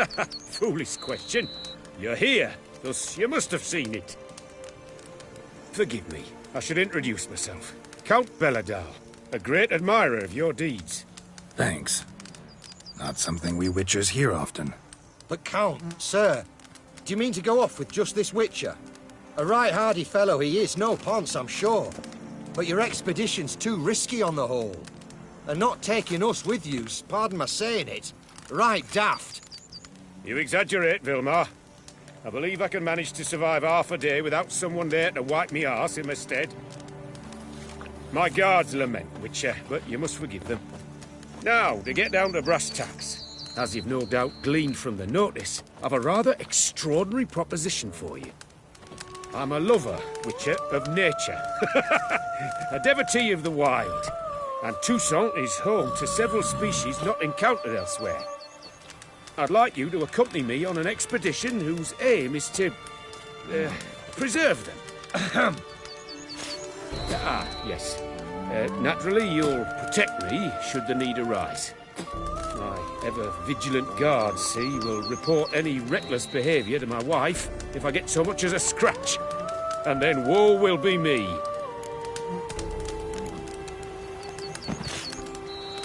Foolish question. You're here, thus you must have seen it. Forgive me, I should introduce myself. Count Belladal, a great admirer of your deeds. Thanks. Not something we Witchers hear often. But Count, sir, do you mean to go off with just this Witcher? A right hardy fellow he is, no ponce, I'm sure. But your expedition's too risky on the whole. And not taking us with you's, pardon my saying it, right daft. You exaggerate, Vilmar. I believe I can manage to survive half a day without someone there to wipe me arse in my stead. My guards lament, Witcher, but you must forgive them. Now, to get down to brass tacks. As you've no doubt gleaned from the notice, I've a rather extraordinary proposition for you. I'm a lover, Witcher, of nature. A devotee of the wild. And Toussaint is home to several species not encountered elsewhere. I'd like you to accompany me on an expedition whose aim is to... preserve them. Yes. Naturally, you'll protect me should the need arise. My ever-vigilant guards, see, will report any reckless behaviour to my wife if I get so much as a scratch. And then woe will be me.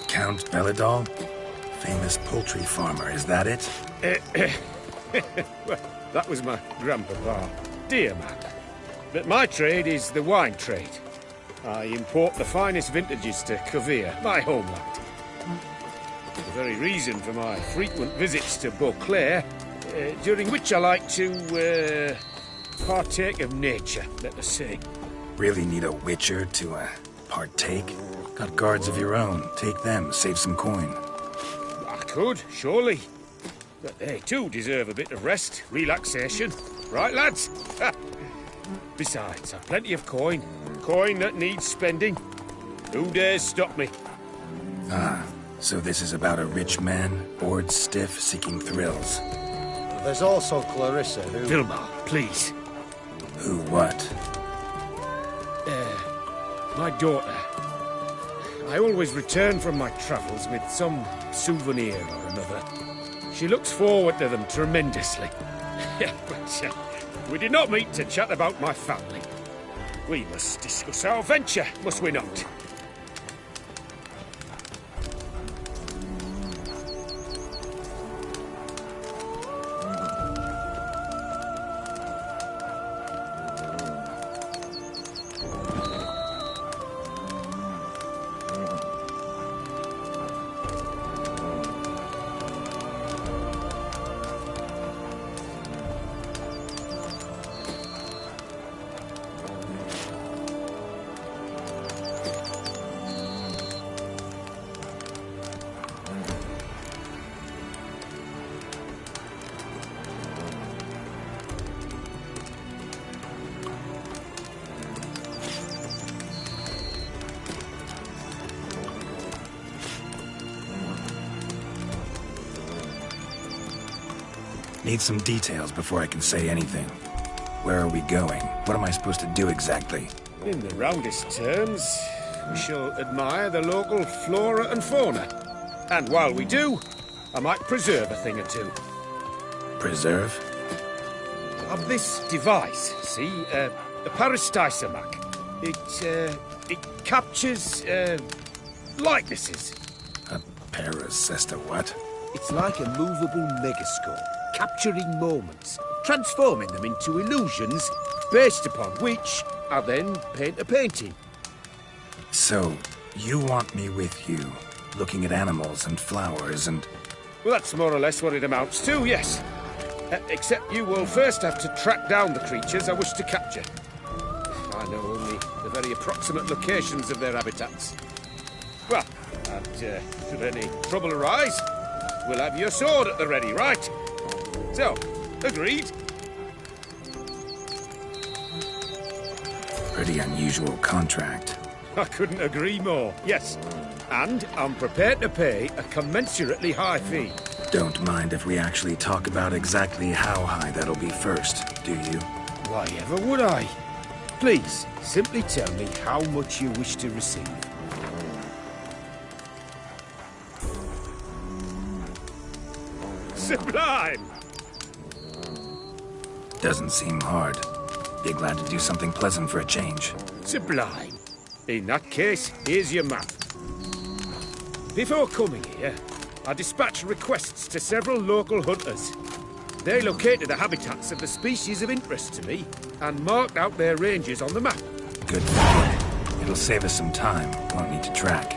Count Belladal? Famous poultry farmer, is that it? Well, that was my grandpapa. Dear man. But my trade is the wine trade. I import the finest vintages to Cavir, my homeland. The very reason for my frequent visits to Beauclair, during which I like to, partake of nature, let us say. Really need a Witcher to, partake? Got guards of your own. Take them, save some coin. I could, surely. But they too deserve a bit of rest, relaxation. Right, lads? Besides, I've plenty of coin. Coin that needs spending. Who dares stop me? Ah, so this is about a rich man, bored stiff, seeking thrills. There's also Clarissa, who... Vilmar, please. Who what? My daughter. I always return from my travels with some souvenir or another. She looks forward to them tremendously. But we did not meet to chat about my family. We must discuss our venture, must we not? Need some details before I can say anything. Where are we going? What am I supposed to do exactly? In the roundest terms, we shall admire the local flora and fauna. And while we do, I might preserve a thing or two. Preserve? Of this device, see, a parastisomac. It captures, likenesses. A parasesta what? It's like a movable megascope, capturing moments, transforming them into illusions, based upon which I then paint a painting. So, you want me with you, looking at animals and flowers and... Well, that's more or less what it amounts to, yes. Except you will first have to track down the creatures I wish to capture. I know only the very approximate locations of their habitats. Well, and should any trouble arise, we'll have your sword at the ready, right? So, agreed? Pretty unusual contract. I couldn't agree more, yes. And I'm prepared to pay a commensurately high fee. Don't mind if we actually talk about exactly how high that'll be first, do you? Why ever would I? Please, simply tell me how much you wish to receive. Sublime! Doesn't seem hard. Be glad to do something pleasant for a change. Sublime. In that case, here's your map. Before coming here, I dispatched requests to several local hunters. They located the habitats of the species of interest to me and marked out their ranges on the map. Good. It'll save us some time. Won't need to track.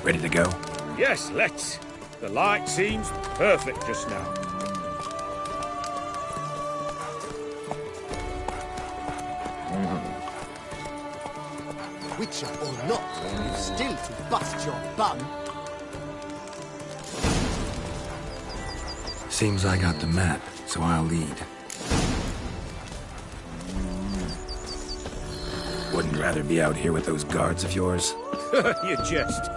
Ready to go? Yes, let's. The light seems perfect just now. Witcher or not, you've still to bust your bum. Seems I got the map, so I'll lead. Wouldn't rather be out here with those guards of yours? You jest.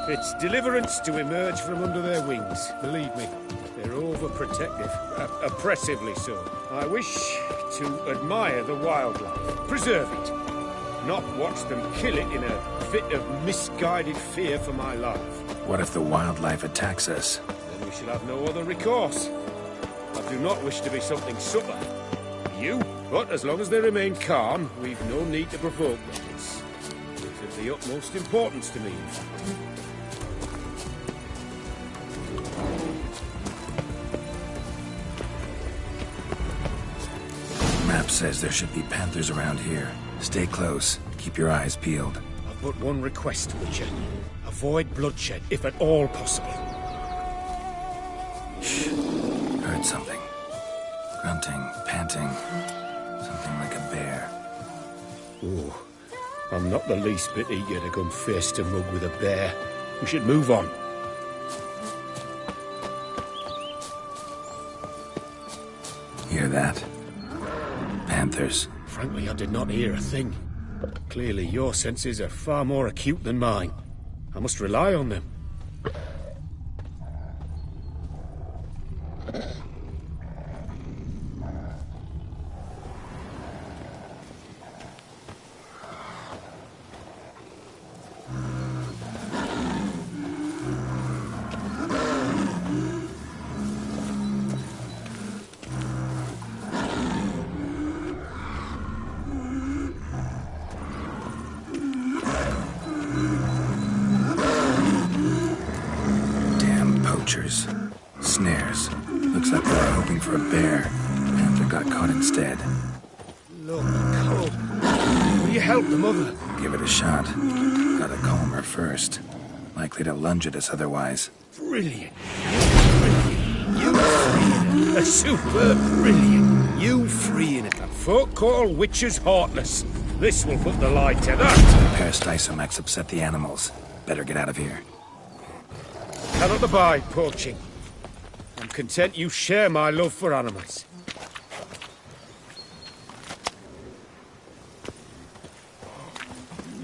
It's deliverance to emerge from under their wings, believe me. They're overprotective, oppressively so. I wish to admire the wildlife, preserve it, not watch them kill it in a fit of misguided fear for my life. What if the wildlife attacks us? Then we shall have no other recourse. I do not wish to be something subtle. You, but as long as they remain calm, we've no need to provoke them. It's of the utmost importance to me, in fact. Map says there should be panthers around here. Stay close. Keep your eyes peeled. I've but one request, Witcher. Avoid bloodshed, if at all possible. Shh. Heard something. Grunting, panting. Something like a bear. Ooh. I'm not the least bit eager to come face to mug with a bear. We should move on. Hear that? Panthers. Frankly, I did not hear a thing. Clearly, your senses are far more acute than mine. I must rely on them. Snares. Looks like they were hoping for a bear. Panther got caught instead. Look, Cole. Will you help the mother? Give it a shot. Gotta calm her first. Likely to lunge at us otherwise. Brilliant. Brilliant. You freeing her. A superb brilliant. You freeing her. Folk call witches heartless. This will put the light to that. Peristysomax upset the animals. Better get out of here. Cannot abide poaching. I'm content you share my love for animals.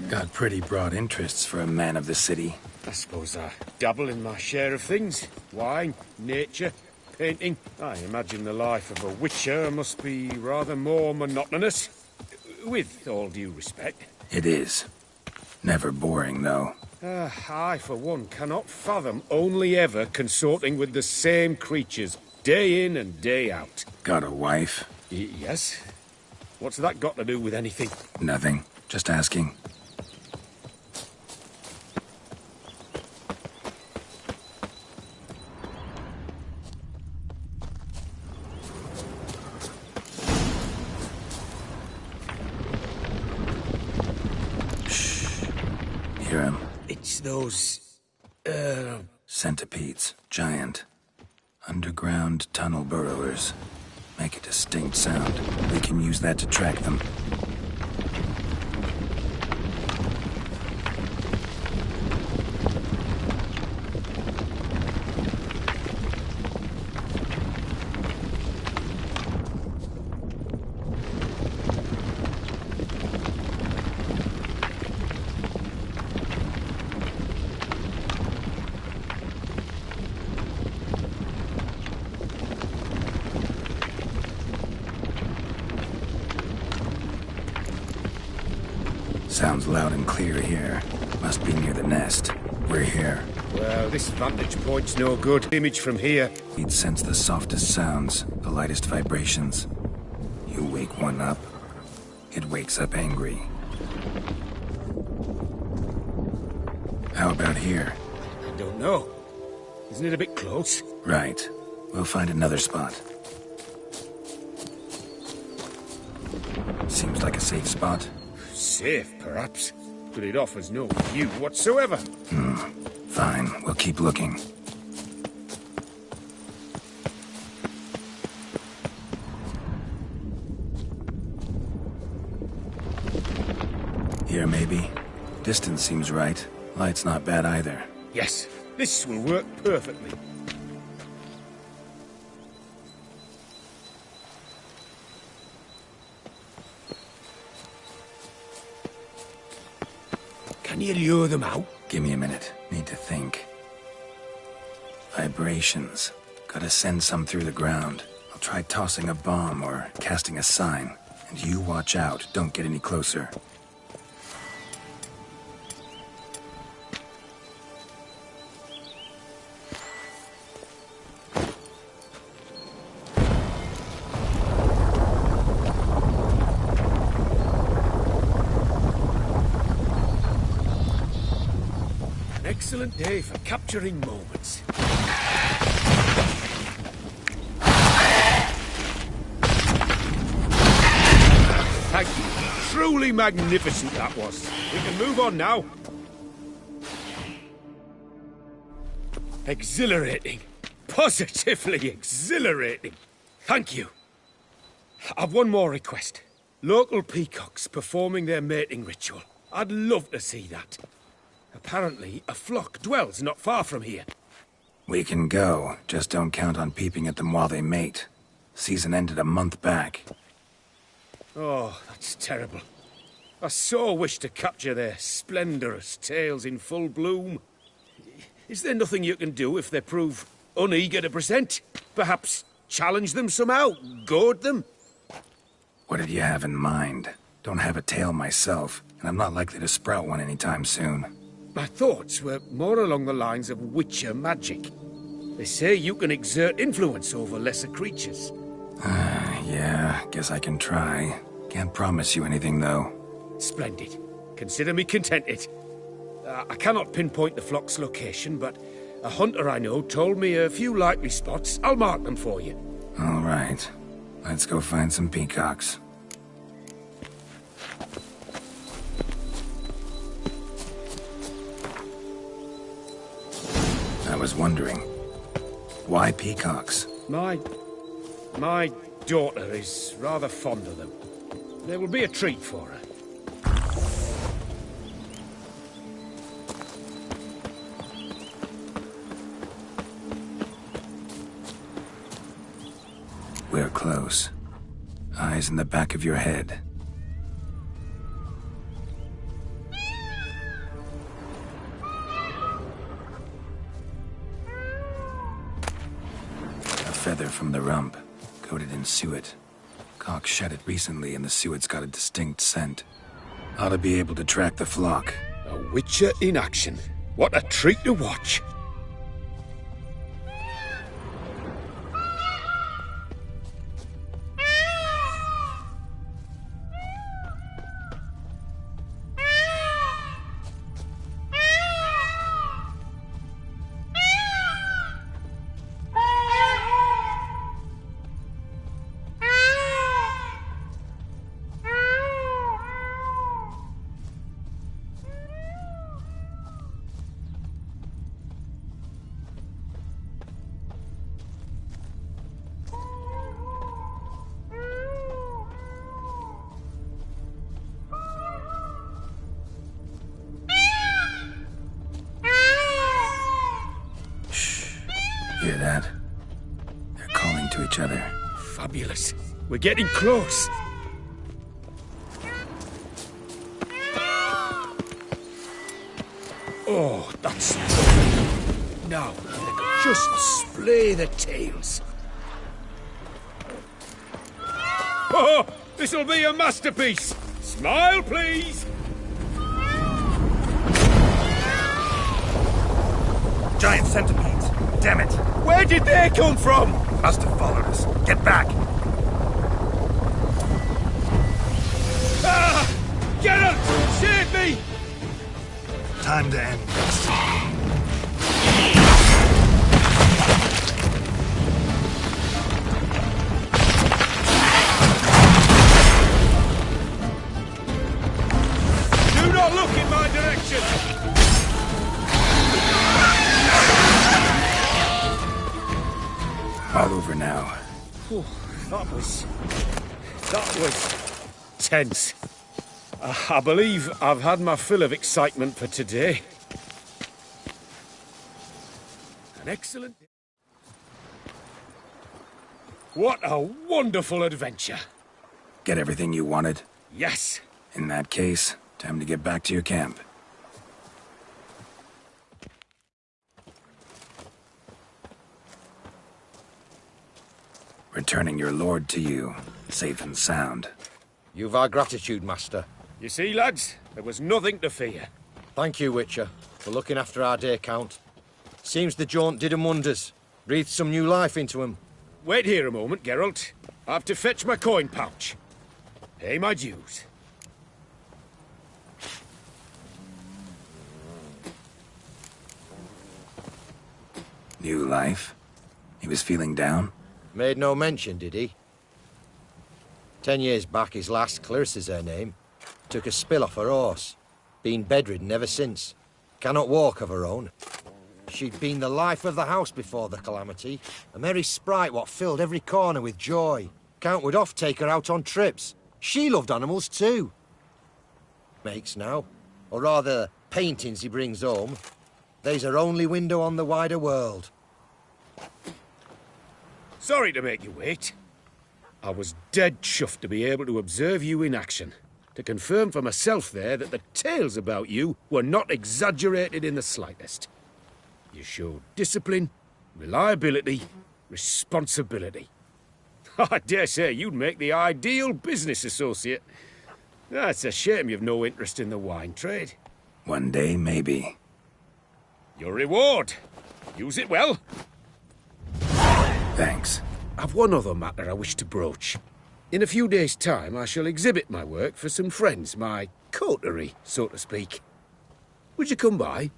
Got pretty broad interests for a man of the city. I suppose I dabble in my share of things. Wine, nature, painting. I imagine the life of a witcher must be rather more monotonous. With all due respect. It is. Never boring, though. I, for one, cannot fathom only ever consorting with the same creatures, day in and day out. Got a wife? Yes? What's that got to do with anything? Nothing. Just asking. Shh. Hear him? It's those... Centipedes. Giant. Underground tunnel burrowers. Make a distinct sound. We can use that to track them. Sounds loud and clear here. Must be near the nest. We're here. Well, this vantage point's no good. Image from here. He'd sense the softest sounds, the lightest vibrations. You wake one up, it wakes up angry. How about here? I don't know. Isn't it a bit close? Right. We'll find another spot. Seems like a safe spot. Safe, perhaps. But it offers no view whatsoever. Fine, we'll keep looking. Here, maybe? Distance seems right. Light's not bad either. Yes, this will work perfectly. Can you lure them out? Give me a minute. Need to think. Vibrations. Gotta send some through the ground. I'll try tossing a bomb or casting a sign. And you watch out. Don't get any closer. Excellent day for capturing moments. Thank you. Truly magnificent that was. We can move on now. Exhilarating. Positively exhilarating. Thank you. I've one more request. Local peacocks performing their mating ritual. I'd love to see that. Apparently, a flock dwells not far from here. We can go. Just don't count on peeping at them while they mate. Season ended a month back. Oh, that's terrible. I so wish to capture their splendorous tails in full bloom. Is there nothing you can do if they prove uneager to present? Perhaps challenge them somehow? Goad them? What did you have in mind? Don't have a tail myself, and I'm not likely to sprout one anytime soon. My thoughts were more along the lines of witcher magic. They say you can exert influence over lesser creatures. Yeah, guess I can try. Can't promise you anything, though. Splendid. Consider me contented. I cannot pinpoint the flock's location, but a hunter I know told me a few likely spots. I'll mark them for you. All right. Let's go find some peacocks. I was wondering, why peacocks? My daughter is rather fond of them. There will be a treat for her. We're close. Eyes in the back of your head. A feather from the rump, coated in suet. Cock shed it recently and the suet's got a distinct scent. Ought to be able to track the flock. A witcher in action. What a treat to watch. Hear that? They're calling to each other. Fabulous. We're getting close. Oh, that's lovely. Now, they could just splay the tails. Oh, this'll be a masterpiece. Smile, please. Giant centipedes. Damn it. Where did they come from? Must have followed us. Get back. Ah! Geralt! Save me! Time to end this. Do not look in my direction! All over now. Whew, that was tense. I believe I've had my fill of excitement for today. An excellent... What a wonderful adventure! Get everything you wanted? Yes. In that case, time to get back to your camp. Returning your lord to you, safe and sound. You've our gratitude, Master. You see, lads, there was nothing to fear. Thank you, Witcher, for looking after our day count. Seems the jaunt did 'em wonders. Breathed some new life into 'em. Wait here a moment, Geralt. I have to fetch my coin pouch. Pay my dues. New life? He was feeling down? Made no mention, did he? 10 years back, his lass, Clarissa's her name, took a spill off her horse. Been bedridden ever since. Cannot walk of her own. She'd been the life of the house before the calamity. A merry sprite what filled every corner with joy. Count would oft take her out on trips. She loved animals too. Makes now. Or rather, paintings he brings home. They's her only window on the wider world. Sorry to make you wait. I was dead chuffed to be able to observe you in action. To confirm for myself there that the tales about you were not exaggerated in the slightest. You showed discipline, reliability, responsibility. I dare say you'd make the ideal business associate. It's a shame you've no interest in the wine trade. One day, maybe. Your reward. Use it well. Thanks. I've one other matter I wish to broach. In a few days' time, I shall exhibit my work for some friends, my coterie, so to speak. Would you come by?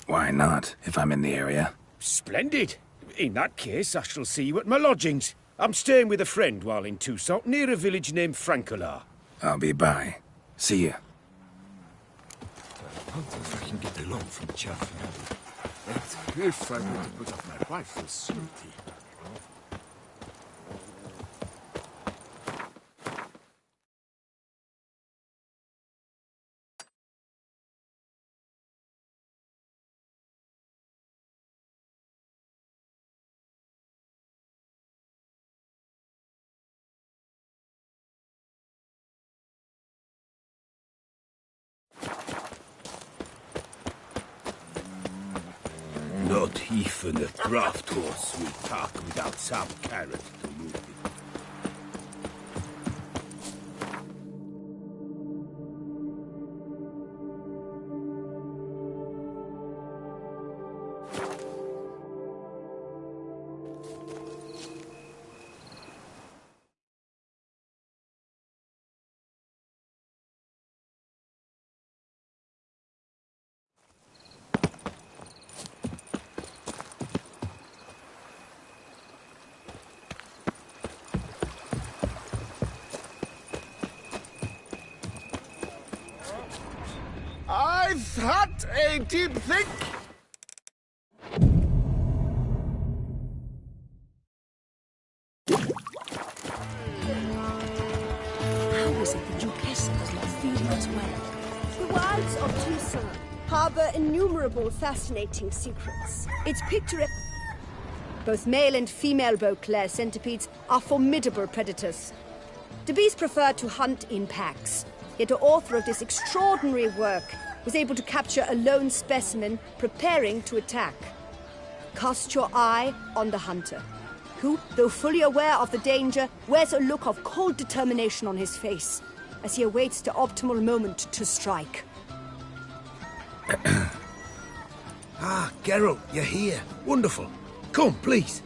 Why not, if I'm in the area? Splendid. In that case, I shall see you at my lodgings. I'm staying with a friend while in Toussaint, near a village named Francois. I'll be by. See ya. I wonder if I can get along from Chaff Abbey. And if I were to put up my rifle's safety. Not even a draft horse will talk without some carrot to move it. I've had a deep think. How is it the Duchess is not feeling as well? The wilds of Toussaint harbor innumerable fascinating secrets. It's picturesque. Both male and female Beauclair centipedes are formidable predators. The bees prefer to hunt in packs, yet the author of this extraordinary work was able to capture a lone specimen preparing to attack. Cast your eye on the hunter, who, though fully aware of the danger, wears a look of cold determination on his face as he awaits the optimal moment to strike. Ah, Geralt, you're here. Wonderful. Come, please.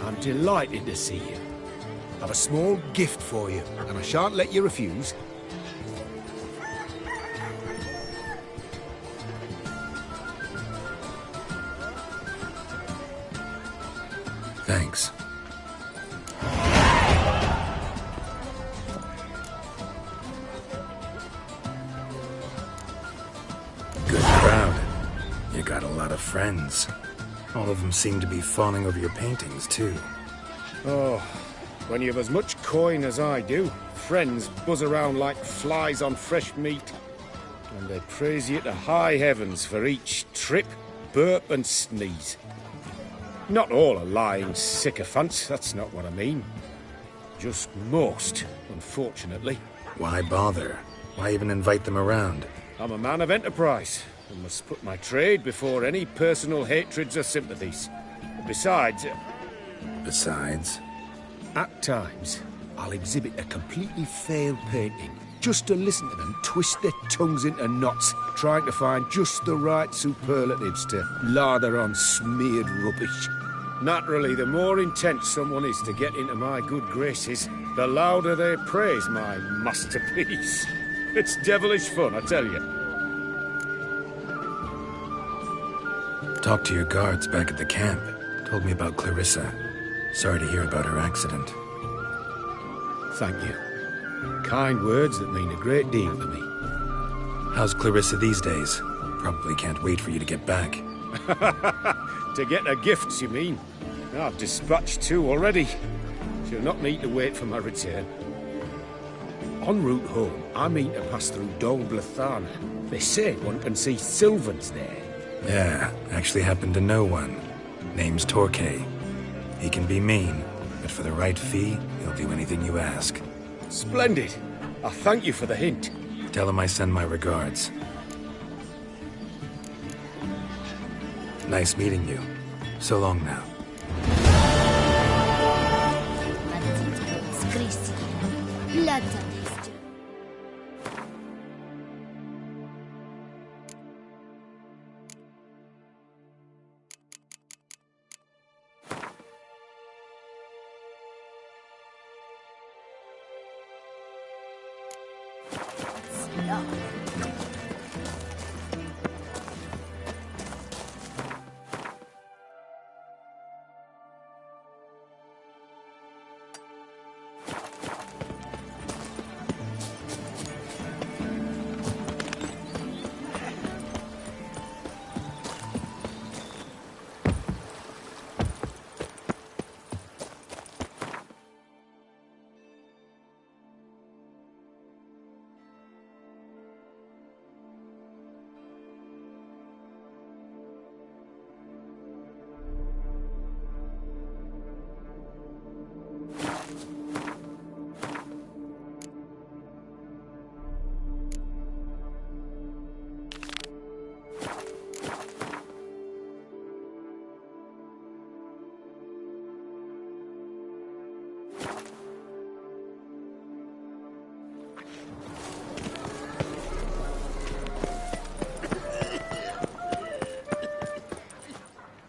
I'm delighted to see you. I've a small gift for you, and I shan't let you refuse. Thanks. Good crowd. You got a lot of friends. All of them seem to be fawning over your paintings, too. Oh, when you have as much coin as I do, friends buzz around like flies on fresh meat. And they praise you to high heavens for each trip, burp and sneeze. Not all are lying sycophants, that's not what I mean. Just most, unfortunately. Why bother? Why even invite them around? I'm a man of enterprise, and must put my trade before any personal hatreds or sympathies. Besides... Besides? At times, I'll exhibit a completely failed painting, just to listen to them twist their tongues into knots, trying to find just the right superlatives to lather on smeared rubbish. Naturally, the more intent someone is to get into my good graces, the louder they praise my masterpiece. It's devilish fun, I tell you. Talked to your guards back at the camp. Told me about Clarissa. Sorry to hear about her accident. Thank you. Kind words that mean a great deal to me. How's Clarissa these days? Probably can't wait for you to get back. To get her gifts, you mean? I've dispatched 2 already. She'll not need to wait for my return. En route home, I mean to pass through Dol Blathana. They say one can see Sylvans there. Yeah, actually happen to know one. Name's Torquay. He can be mean, but for the right fee, he'll do anything you ask. Splendid. I thank you for the hint. Tell him I send my regards. Nice meeting you. So long now.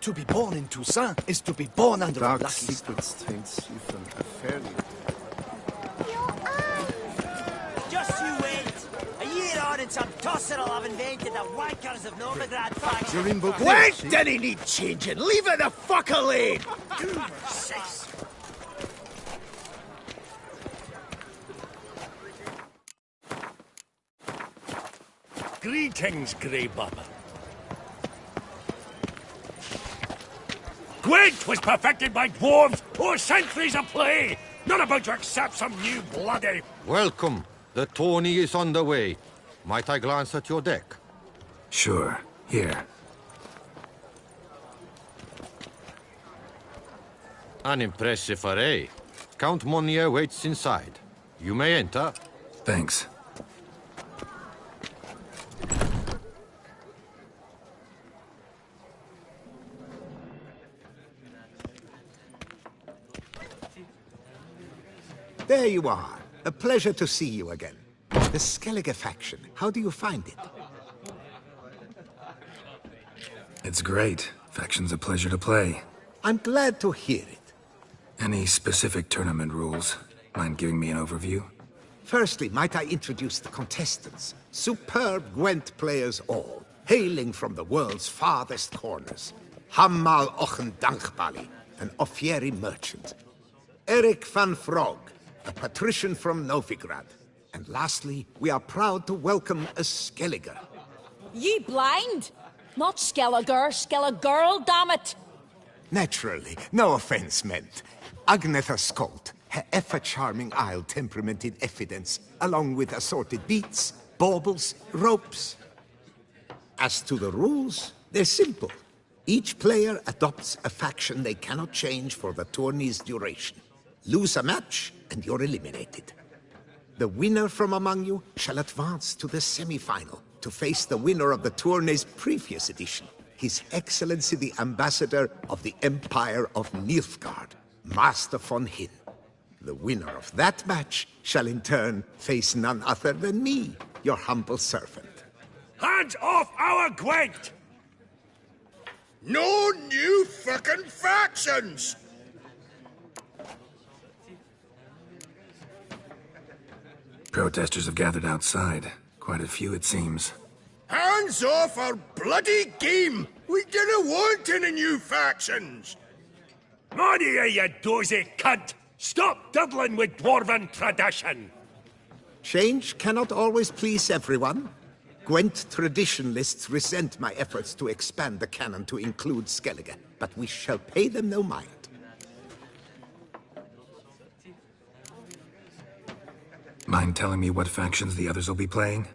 To be born in Toussaint is to be born under a Dark lucky star. secrets taints you from a fairly... Just you wait! A year on and some tosser will have invented the wankers of Novigrad faction. You're in Beauclair. Wait, did he need changing? Leave her the fuck alone! Six. Greetings, Grey Baba. Gwent was perfected by dwarves or centuries of play, not about to accept some new bloody... Welcome. The tourney is on the way. Might I glance at your deck? Sure. Here. An impressive array. Count Monnier waits inside. You may enter. Thanks. There you are. A pleasure to see you again. The Skellige faction, how do you find it? It's great. Faction's a pleasure to play. I'm glad to hear it. Any specific tournament rules? Mind giving me an overview? Firstly, might I introduce the contestants? Superb Gwent players all, hailing from the world's farthest corners. Hammal Ochen Dankbali, an Offieri merchant. Erik van Frog, a patrician from Novigrad. And lastly, we are proud to welcome a Skelliger. Ye blind? Not Skelliger, damn it! Naturally, no offense meant. Agnetha Skolt, her ever-charming Isle temperament in evidence, along with assorted beats, baubles, ropes. As to the rules, they're simple. Each player adopts a faction they cannot change for the tourney's duration. Lose a match, and you're eliminated. The winner from among you shall advance to the semi-final to face the winner of the tourney's previous edition, His Excellency the Ambassador of the Empire of Nilfgaard, Master von Hin. The winner of that match shall in turn face none other than me, your humble servant. Hands off our Gwent! No new fucking factions! Protesters have gathered outside. Quite a few, it seems. Hands off our bloody game! We didn't want any new factions! Monia, you dozy cunt! Stop diddling with dwarven tradition! Change cannot always please everyone. Gwent traditionalists resent my efforts to expand the canon to include Skellige, but we shall pay them no mind. Mind telling me what factions the others will be playing?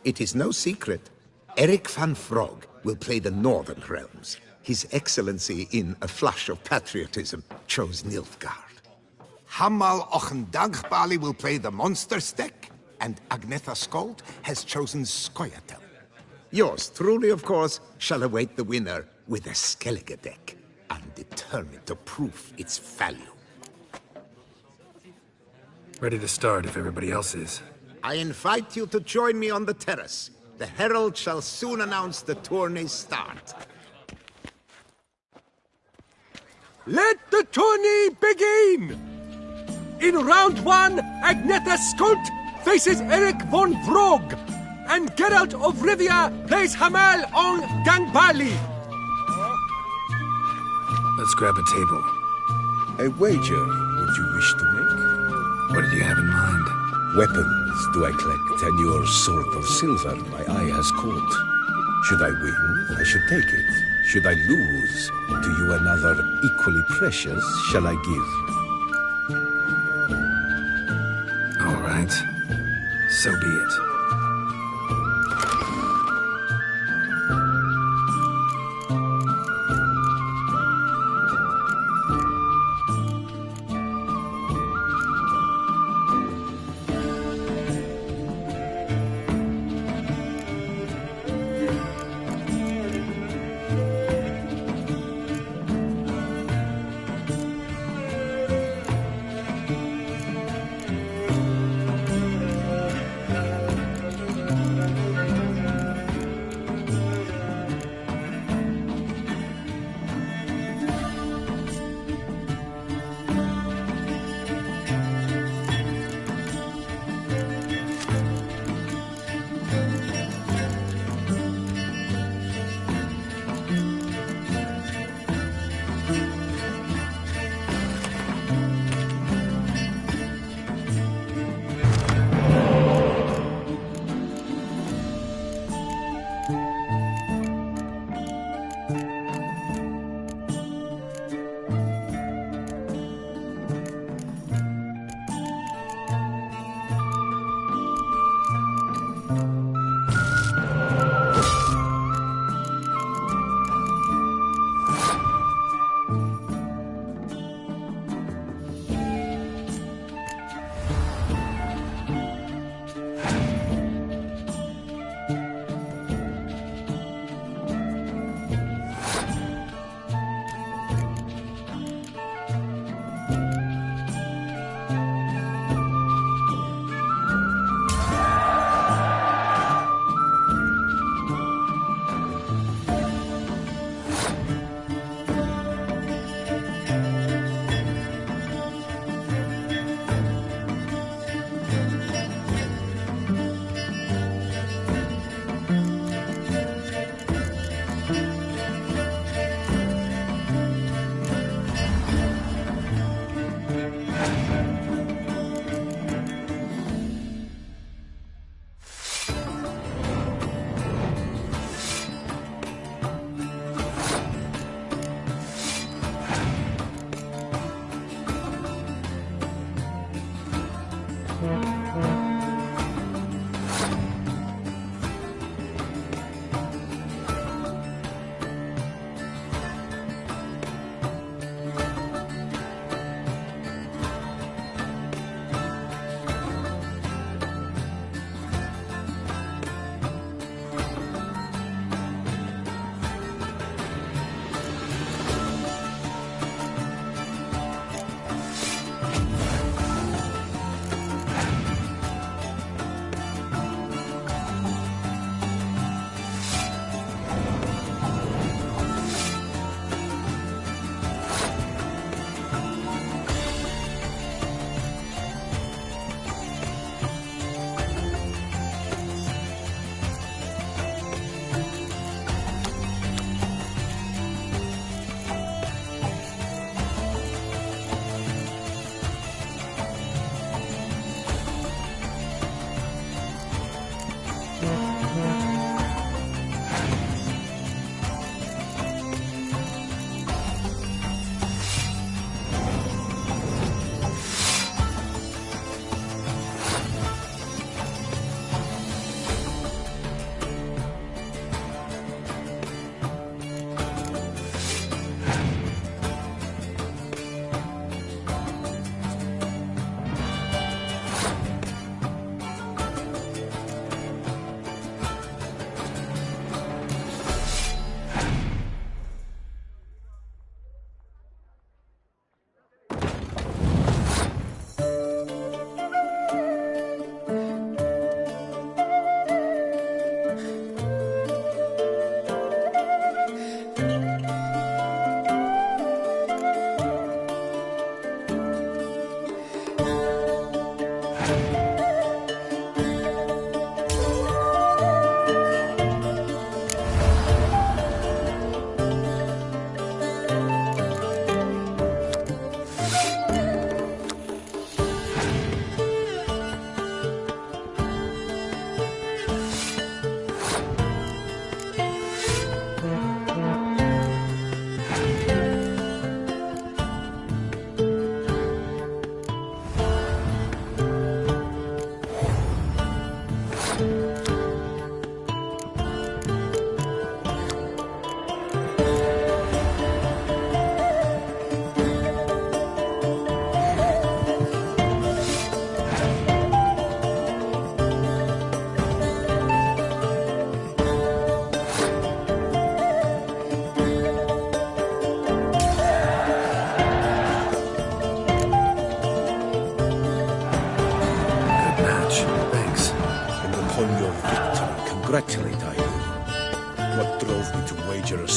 It is no secret. Erik van Frog will play the Northern Realms. His Excellency, in a flush of patriotism, chose Nilfgaard. Hammal Ochen Dankbali will play the Monsters deck, and Agnetha Skolt has chosen Skoyatel. Yours truly, of course, shall await the winner with a Skellige deck. I'm determined to prove its value. Ready to start if everybody else is. I invite you to join me on the terrace. The herald shall soon announce the tourney's start. Let the tourney begin! In round one, Agnetha Skolt faces Erik von Vrog, and Geralt of Rivia plays Hamal on Gangbali. Let's grab a table. A wager would you wish to make? What did you have in mind? Weapons do I collect, and your sword of silver my eye has caught. Should I win, I should take it. Should I lose, to you another equally precious shall I give. All right. So be it.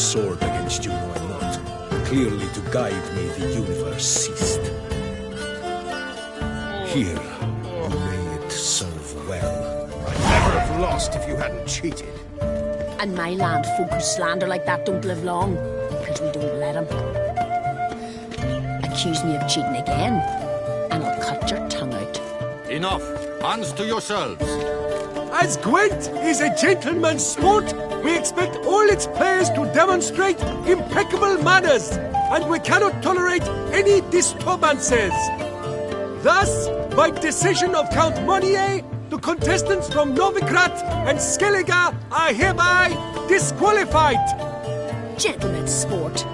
sword against you, no I'm not. Clearly to guide me the universe ceased. Here, may it serve well. I'd never have lost if you hadn't cheated. And my land folk who slander like that don't live long, because we don't let them. Accuse me of cheating again, and I'll cut your tongue out. Enough. Hands to yourselves. As Gwent is a gentleman's sport, we expect all its players to demonstrate impeccable manners, and we cannot tolerate any disturbances. Thus, by decision of Count Monnier, the contestants from Novigrad and Skellige are hereby disqualified. Gentlemen's sport.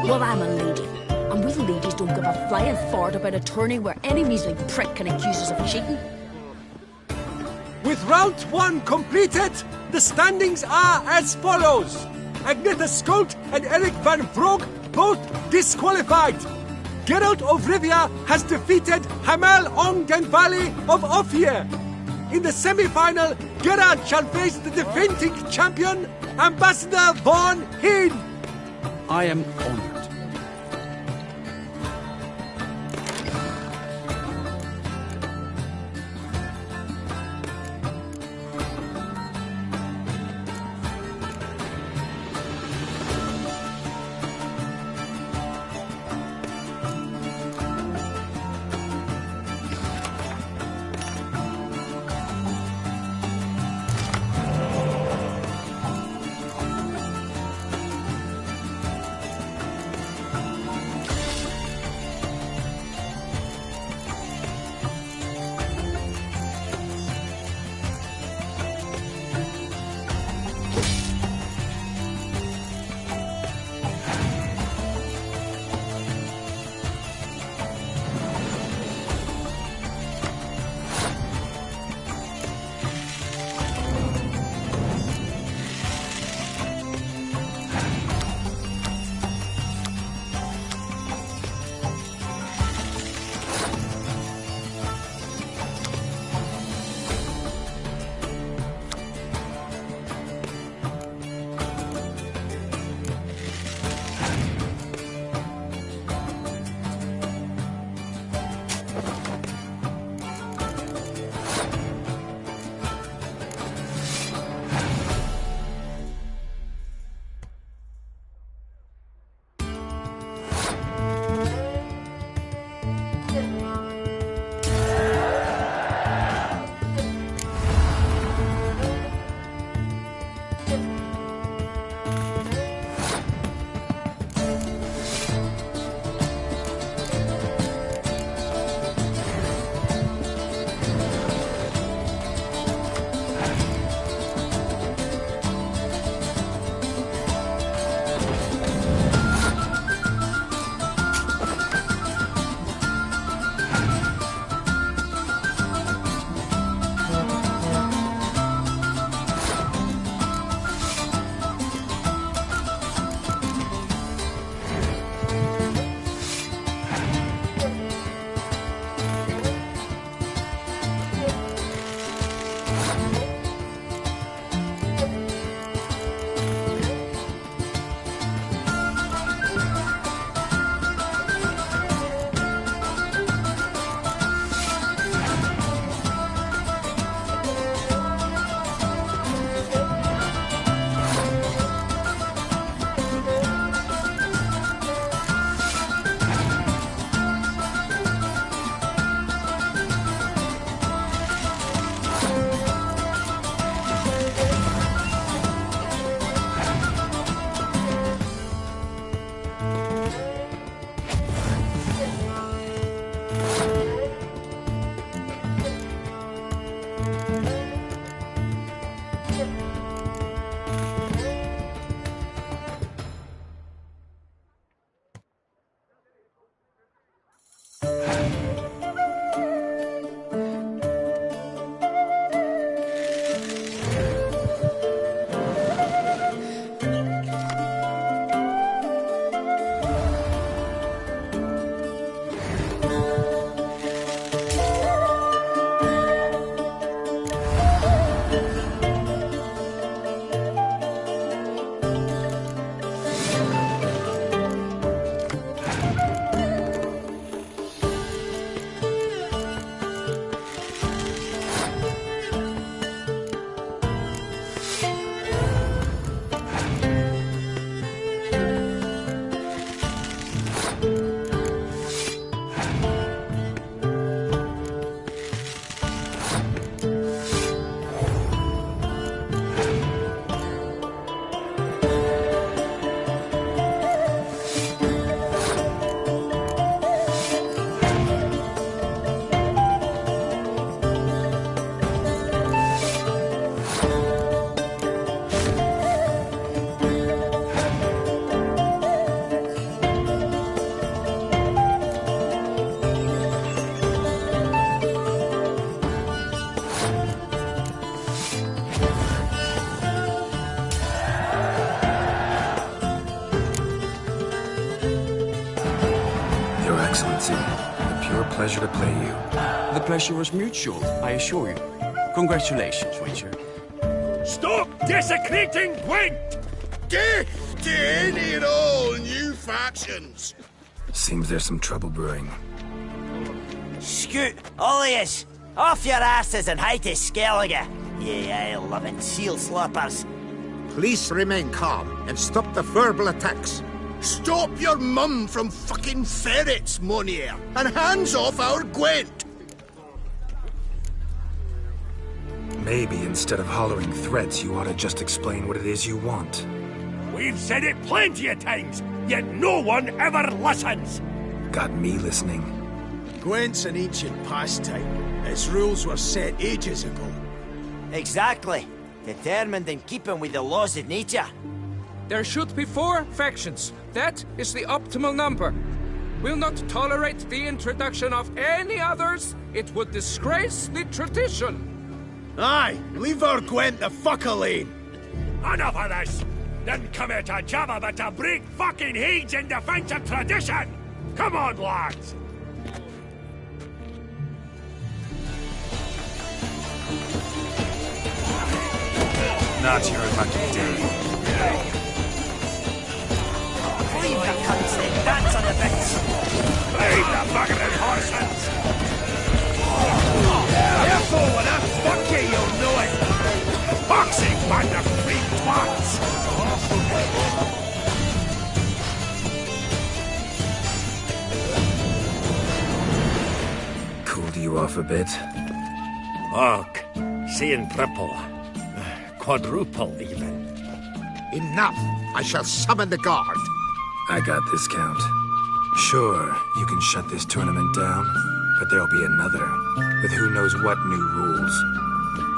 Well, I'm a lady, and we ladies don't give a flying fart about a tourney where any measly prick can accuse us of cheating. With round 1 completed, the standings are as follows. Agnetha Skolt and Eric van Vrog both disqualified. Geralt of Rivia has defeated Hamel Ongenvali of Ophir. In the semi-final, Geralt shall face the defending champion, Ambassador Von Heen. I am honored. Excellency. A pure pleasure to play you. The pleasure is mutual, I assure you. Congratulations, Witcher. Stop desecrating Gwent! Death to any and all new factions! Seems there's some trouble brewing. Scoot, all of yous! Off your asses and hide to Skellige, you ale-loving seal slurpers. Please remain calm and stop the verbal attacks. Stop your mum from fucking ferrets, Monier, and hands off our Gwent! Maybe instead of hollering threats, you ought to just explain what it is you want. We've said it plenty of times, yet no one ever listens! Got me listening. Gwent's an ancient pastime. Its rules were set ages ago. Exactly. Determined in keeping with the laws of nature. There should be 4 factions. That is the optimal number. Will not tolerate the introduction of any others. It would disgrace the tradition. Aye, leave our Gwent the fuck alone. Enough of this! Didn't come here to jabber, but to break fucking heads in defense of tradition! Come on, lads! Not your lucky day. Leave the cunts and dance on the bits! Leave the buggering horses! Careful, when I fuck you, you'll know it! Boxing band of free twats! Cooled you off a bit? Orc, seeing triple. Quadruple, even. Enough! I shall summon the guard. I got this, Count. Sure, you can shut this tournament down, but there'll be another, with who knows what new rules.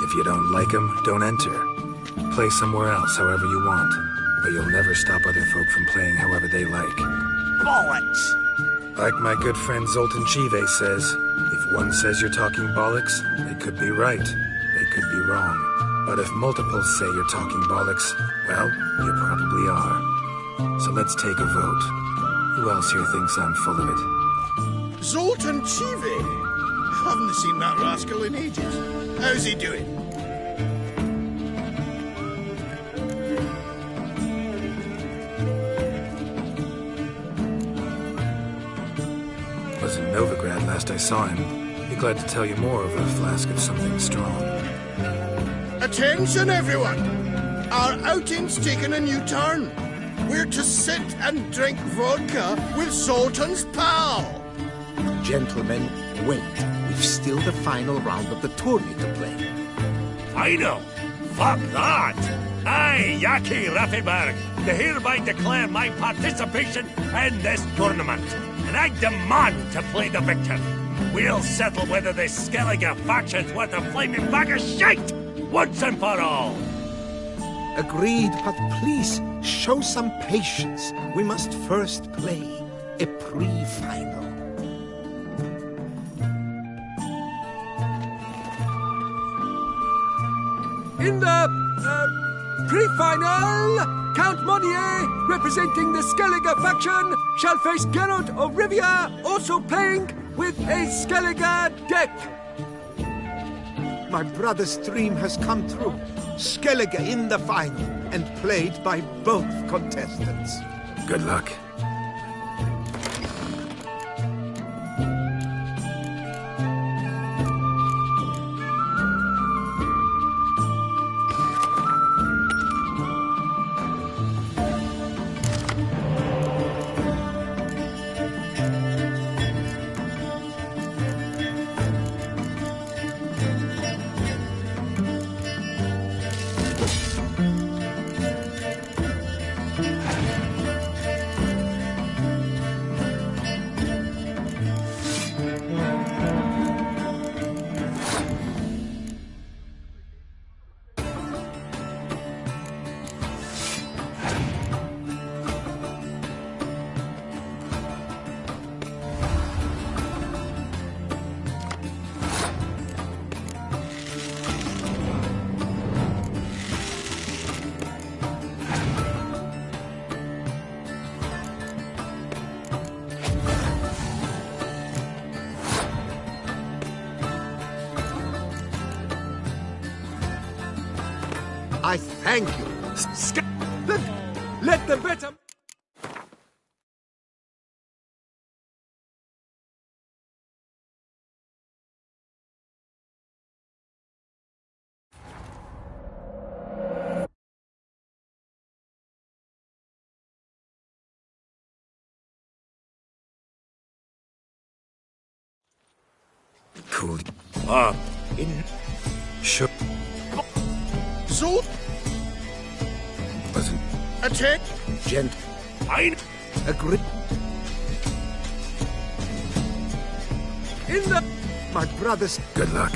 If you don't like them, don't enter. Play somewhere else however you want, but you'll never stop other folk from playing however they like. Bollocks! Like my good friend Zoltan Chive says, if one says you're talking bollocks, they could be right, they could be wrong. But if multiples say you're talking bollocks, well, you probably are. So let's take a vote. Who else here thinks I'm full of it? Zoltan Chive? Haven't seen that rascal in ages. How's he doing? Was in Novigrad last I saw him. Be glad to tell you more over a flask of something strong. Attention, everyone! Our outing's taken a new turn. We're to sit and drink vodka with Zoltan's pal. Gentlemen, wait. We've still the final round of the tourney to play. Final? Fuck that! I, Yaki Raffenberg, do hereby declare my participation in this tournament, and I demand to play the victor. We'll settle whether this Skellige faction's worth a flaming bag of shite, once and for all. Agreed, but please, show some patience. We must first play a pre-final. In the pre-final, Count Monnier, representing the Skellige faction, shall face Geralt of Rivia, also playing with a Skellige deck. My brother's dream has come true. Skellige in the final, and played by both contestants. Good luck. Thank you. Let the better... Cool. In... Sure. So, Wasn't... attack. Gent. I... Agree. In the... My brothers... Good luck.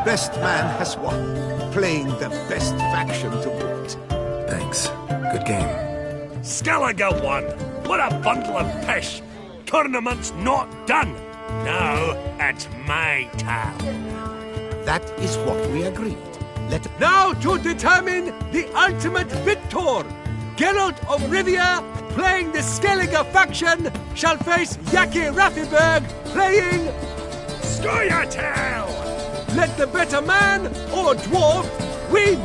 best man has won, playing the best faction to boot. Thanks. Good game. Skellige won! What a bundle of pish! Tournament's not done! Now, it's my turn. That is what we agreed. Now to determine the ultimate victor! Geralt of Rivia, playing the Skellige faction, shall face Yaki Raffiberg, playing... Scoia'tael! Let the better man, or dwarf, win!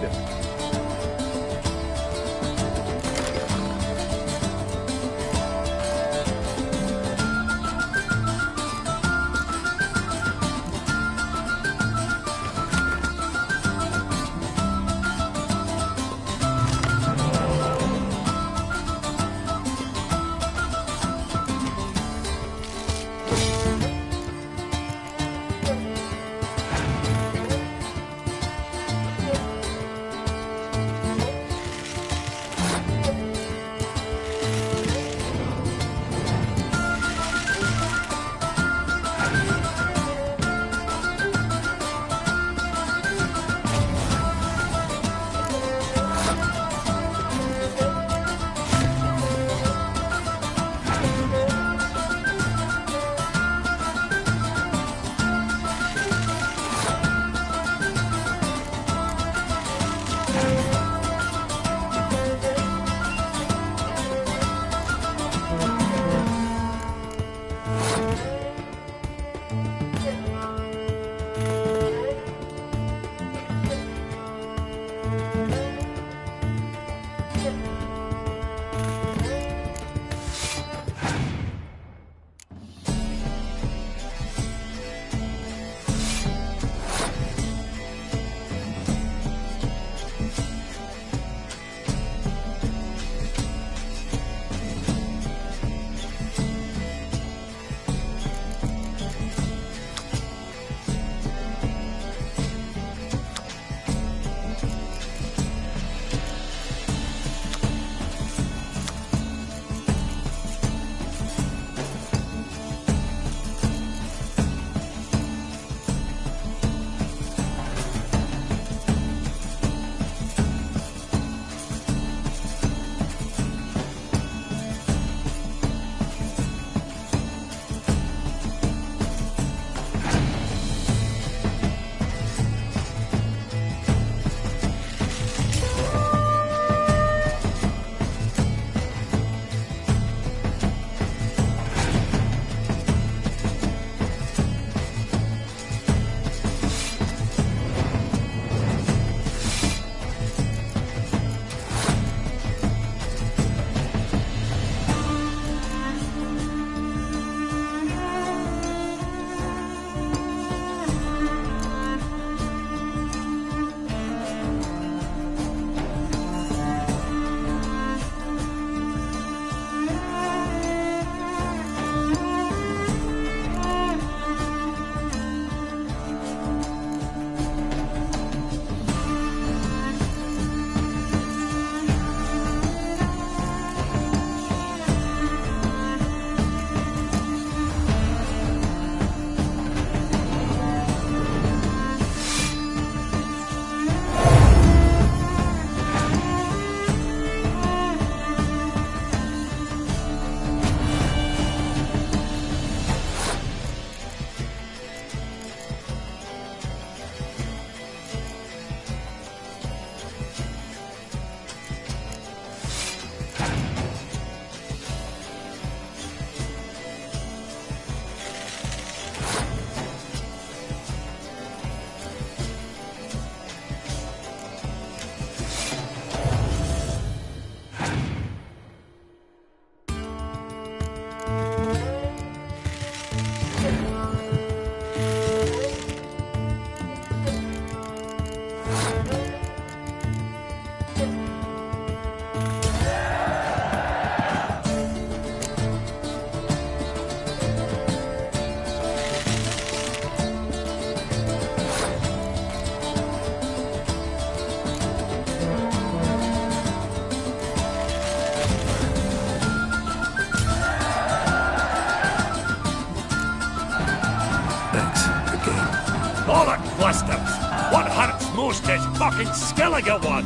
Bollock blast them! What hurts most is fucking Skellige one.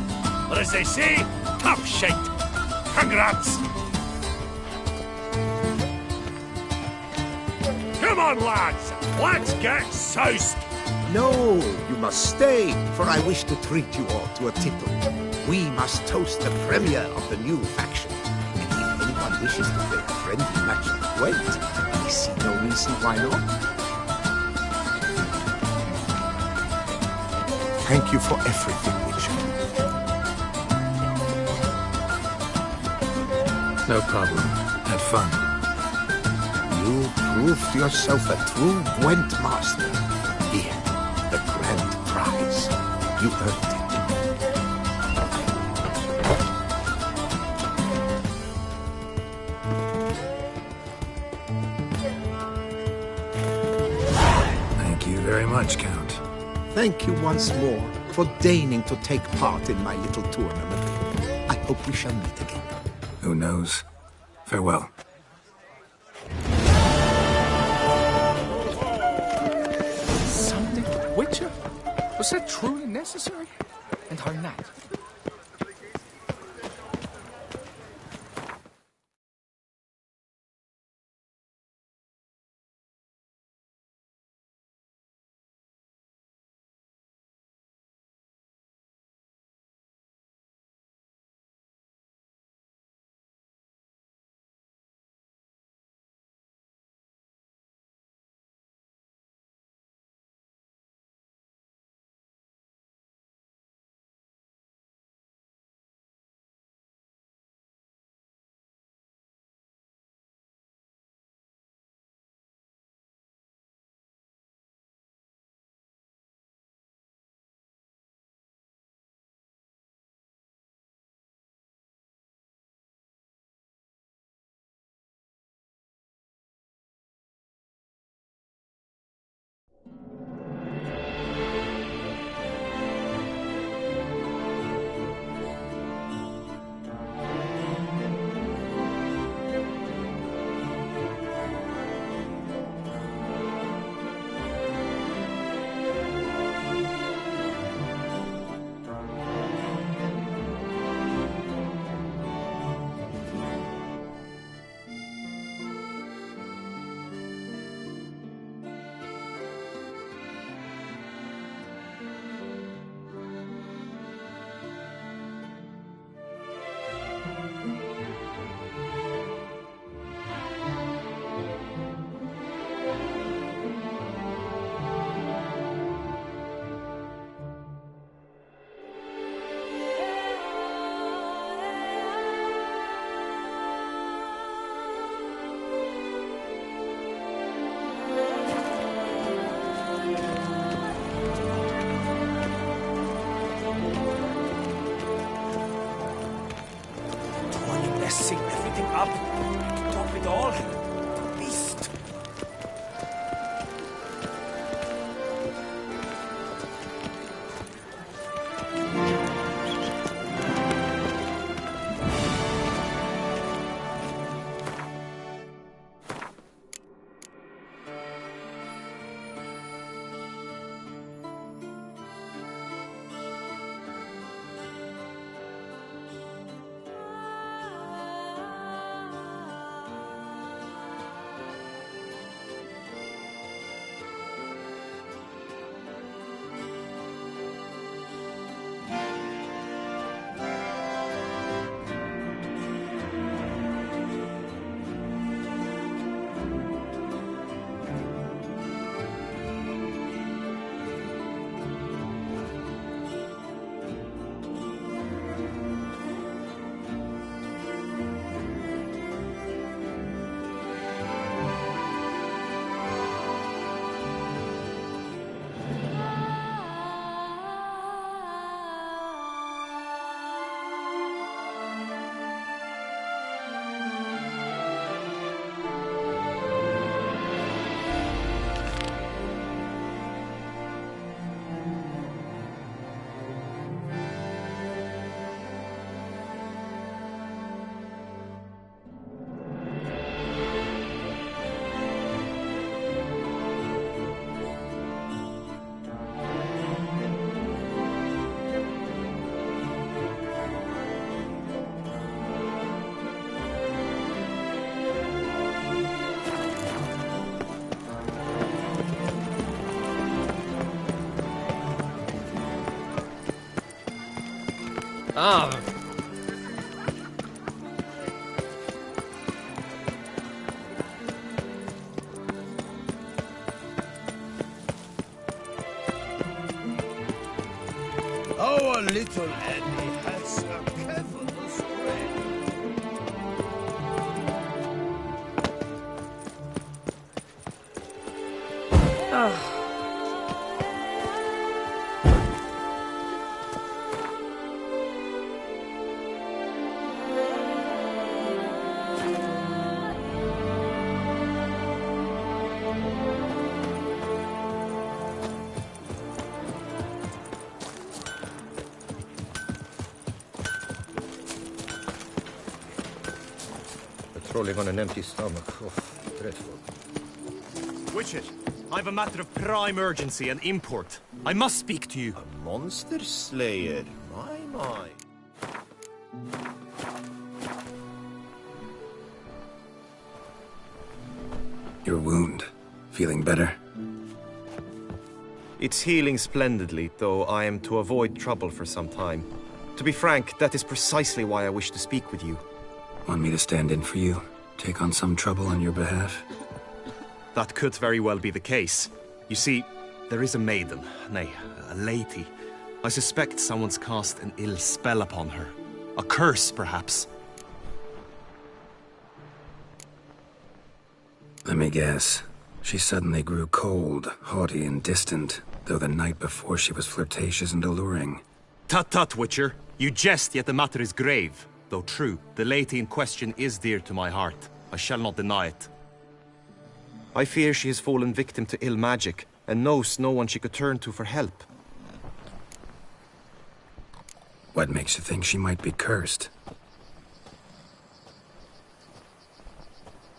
Or as they say, tough shite. Congrats! Come on, lads! Let's get soused! No, you must stay, for I wish to treat you all to a tipple. We must toast the premier of the new faction. And if anyone wishes to play a friendly match of Gwent, I see no reason why not. Thank you for everything, Witcher. No problem. Had fun. You proved yourself a true Gwent master. Here, the grand prize. You earned it. Thank you very much, Count. Thank you once more for deigning to take part in my little tournament. I hope we shall meet again. Who knows? Farewell. Something Witcher? Was that truly necessary? And how not? Messing everything up. To top it all. Beast. Ah. Our little Annie has a cavernous brain. Patrolling on an empty stomach. Oh, dreadful. Witcher, I've a matter of prime urgency and import. I must speak to you. A monster slayer. My. Your wound. Feeling better? It's healing splendidly, though I am to avoid trouble for some time. To be frank, that is precisely why I wish to speak with you. Want me to stand in for you? Take on some trouble on your behalf? That could very well be the case. You see, there is a maiden, nay, a lady. I suspect someone's cast an ill spell upon her. A curse, perhaps. Let me guess. She suddenly grew cold, haughty, and distant, though the night before she was flirtatious and alluring. Tut, Witcher. You jest, yet the matter is grave. Though true, the lady in question is dear to my heart. I shall not deny it. I fear she has fallen victim to ill magic, and knows no one she could turn to for help. What makes you think she might be cursed?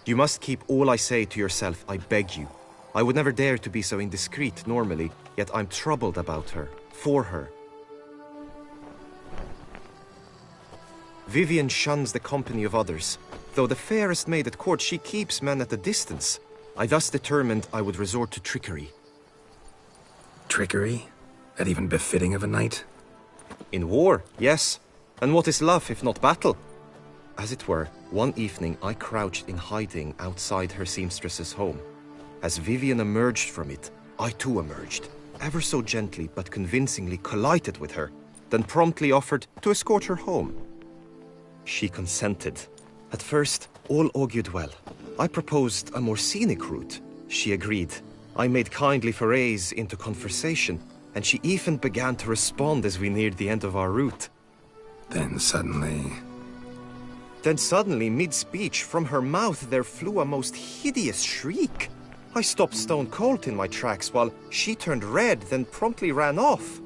You must keep all I say to yourself, I beg you. I would never dare to be so indiscreet normally, yet I'm troubled about her, for her. Vivian shuns the company of others. Though the fairest maid at court, she keeps men at a distance. I thus determined I would resort to trickery. Trickery? That even befitting of a knight? In war, yes. And what is love if not battle? As it were, one evening I crouched in hiding outside her seamstress's home. As Vivian emerged from it, I too emerged, ever so gently but convincingly collided with her, then promptly offered to escort her home. She consented. At first, all augured well. I proposed a more scenic route. She agreed. I made kindly forays into conversation, and she even began to respond as we neared the end of our route. Then suddenly, mid-speech, from her mouth there flew a most hideous shriek. I stopped stone cold in my tracks while she turned red, then promptly ran off.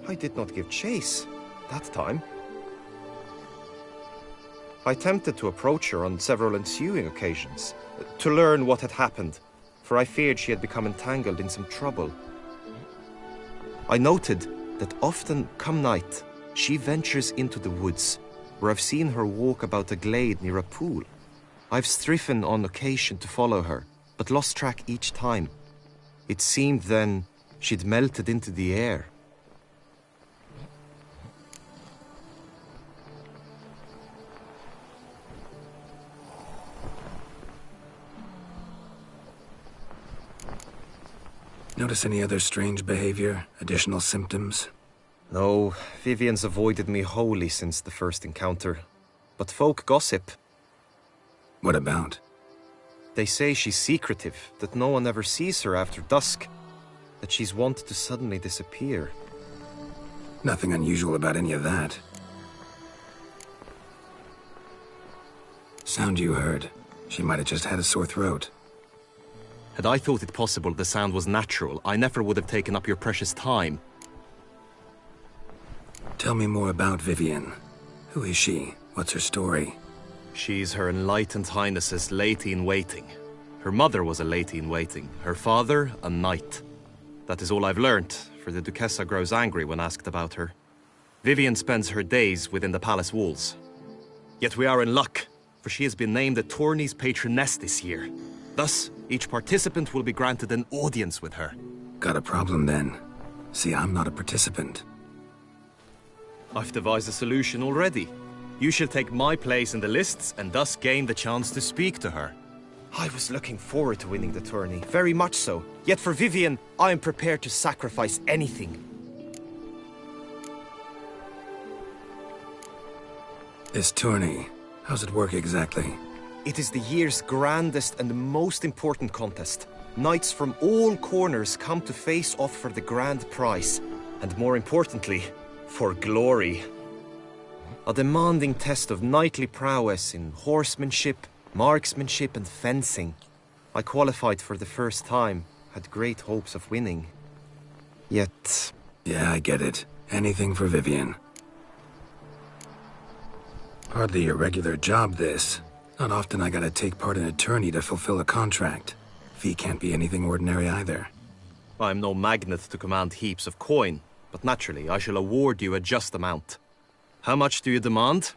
I did not give chase that time. I attempted to approach her on several ensuing occasions, to learn what had happened, for I feared she had become entangled in some trouble. I noted that often, come night, she ventures into the woods, where I've seen her walk about a glade near a pool. I've striven on occasion to follow her, but lost track each time. It seemed then she'd melted into the air. notice any other strange behavior, additional symptoms? No, Vivian's avoided me wholly since the first encounter. But folk gossip. What about? They say she's secretive, that no one ever sees her after dusk, that she's wont to suddenly disappear. Nothing unusual about any of that. Sound you heard. She might have just had a sore throat. Had I thought it possible the sound was natural, I never would have taken up your precious time. Tell me more about Vivian. Who is she? What's her story? She's Her Enlightened Highness's lady-in-waiting. Her mother was a lady-in-waiting, her father a knight. That is all I've learnt, for the Duchessa grows angry when asked about her. Vivian spends her days within the palace walls. Yet we are in luck, for she has been named the tourney's patroness this year. Thus, each participant will be granted an audience with her. Got a problem then. See, I'm not a participant. I've devised a solution already. You shall take my place in the lists and thus gain the chance to speak to her. I was looking forward to winning the tourney, very much so. Yet for Vivian, I am prepared to sacrifice anything. This tourney, how's it work exactly? It is the year's grandest and most important contest. Knights from all corners come to face off for the grand prize. And more importantly, for glory. A demanding test of knightly prowess in horsemanship, marksmanship and fencing. I qualified for the first time, had great hopes of winning. Yet... Yeah, I get it. Anything for Vivian. Hardly a regular job, this. Not often I gotta take part in a tourney to fulfill a contract. Fee can't be anything ordinary either. I'm no magnet to command heaps of coin, but naturally I shall award you a just amount. How much do you demand?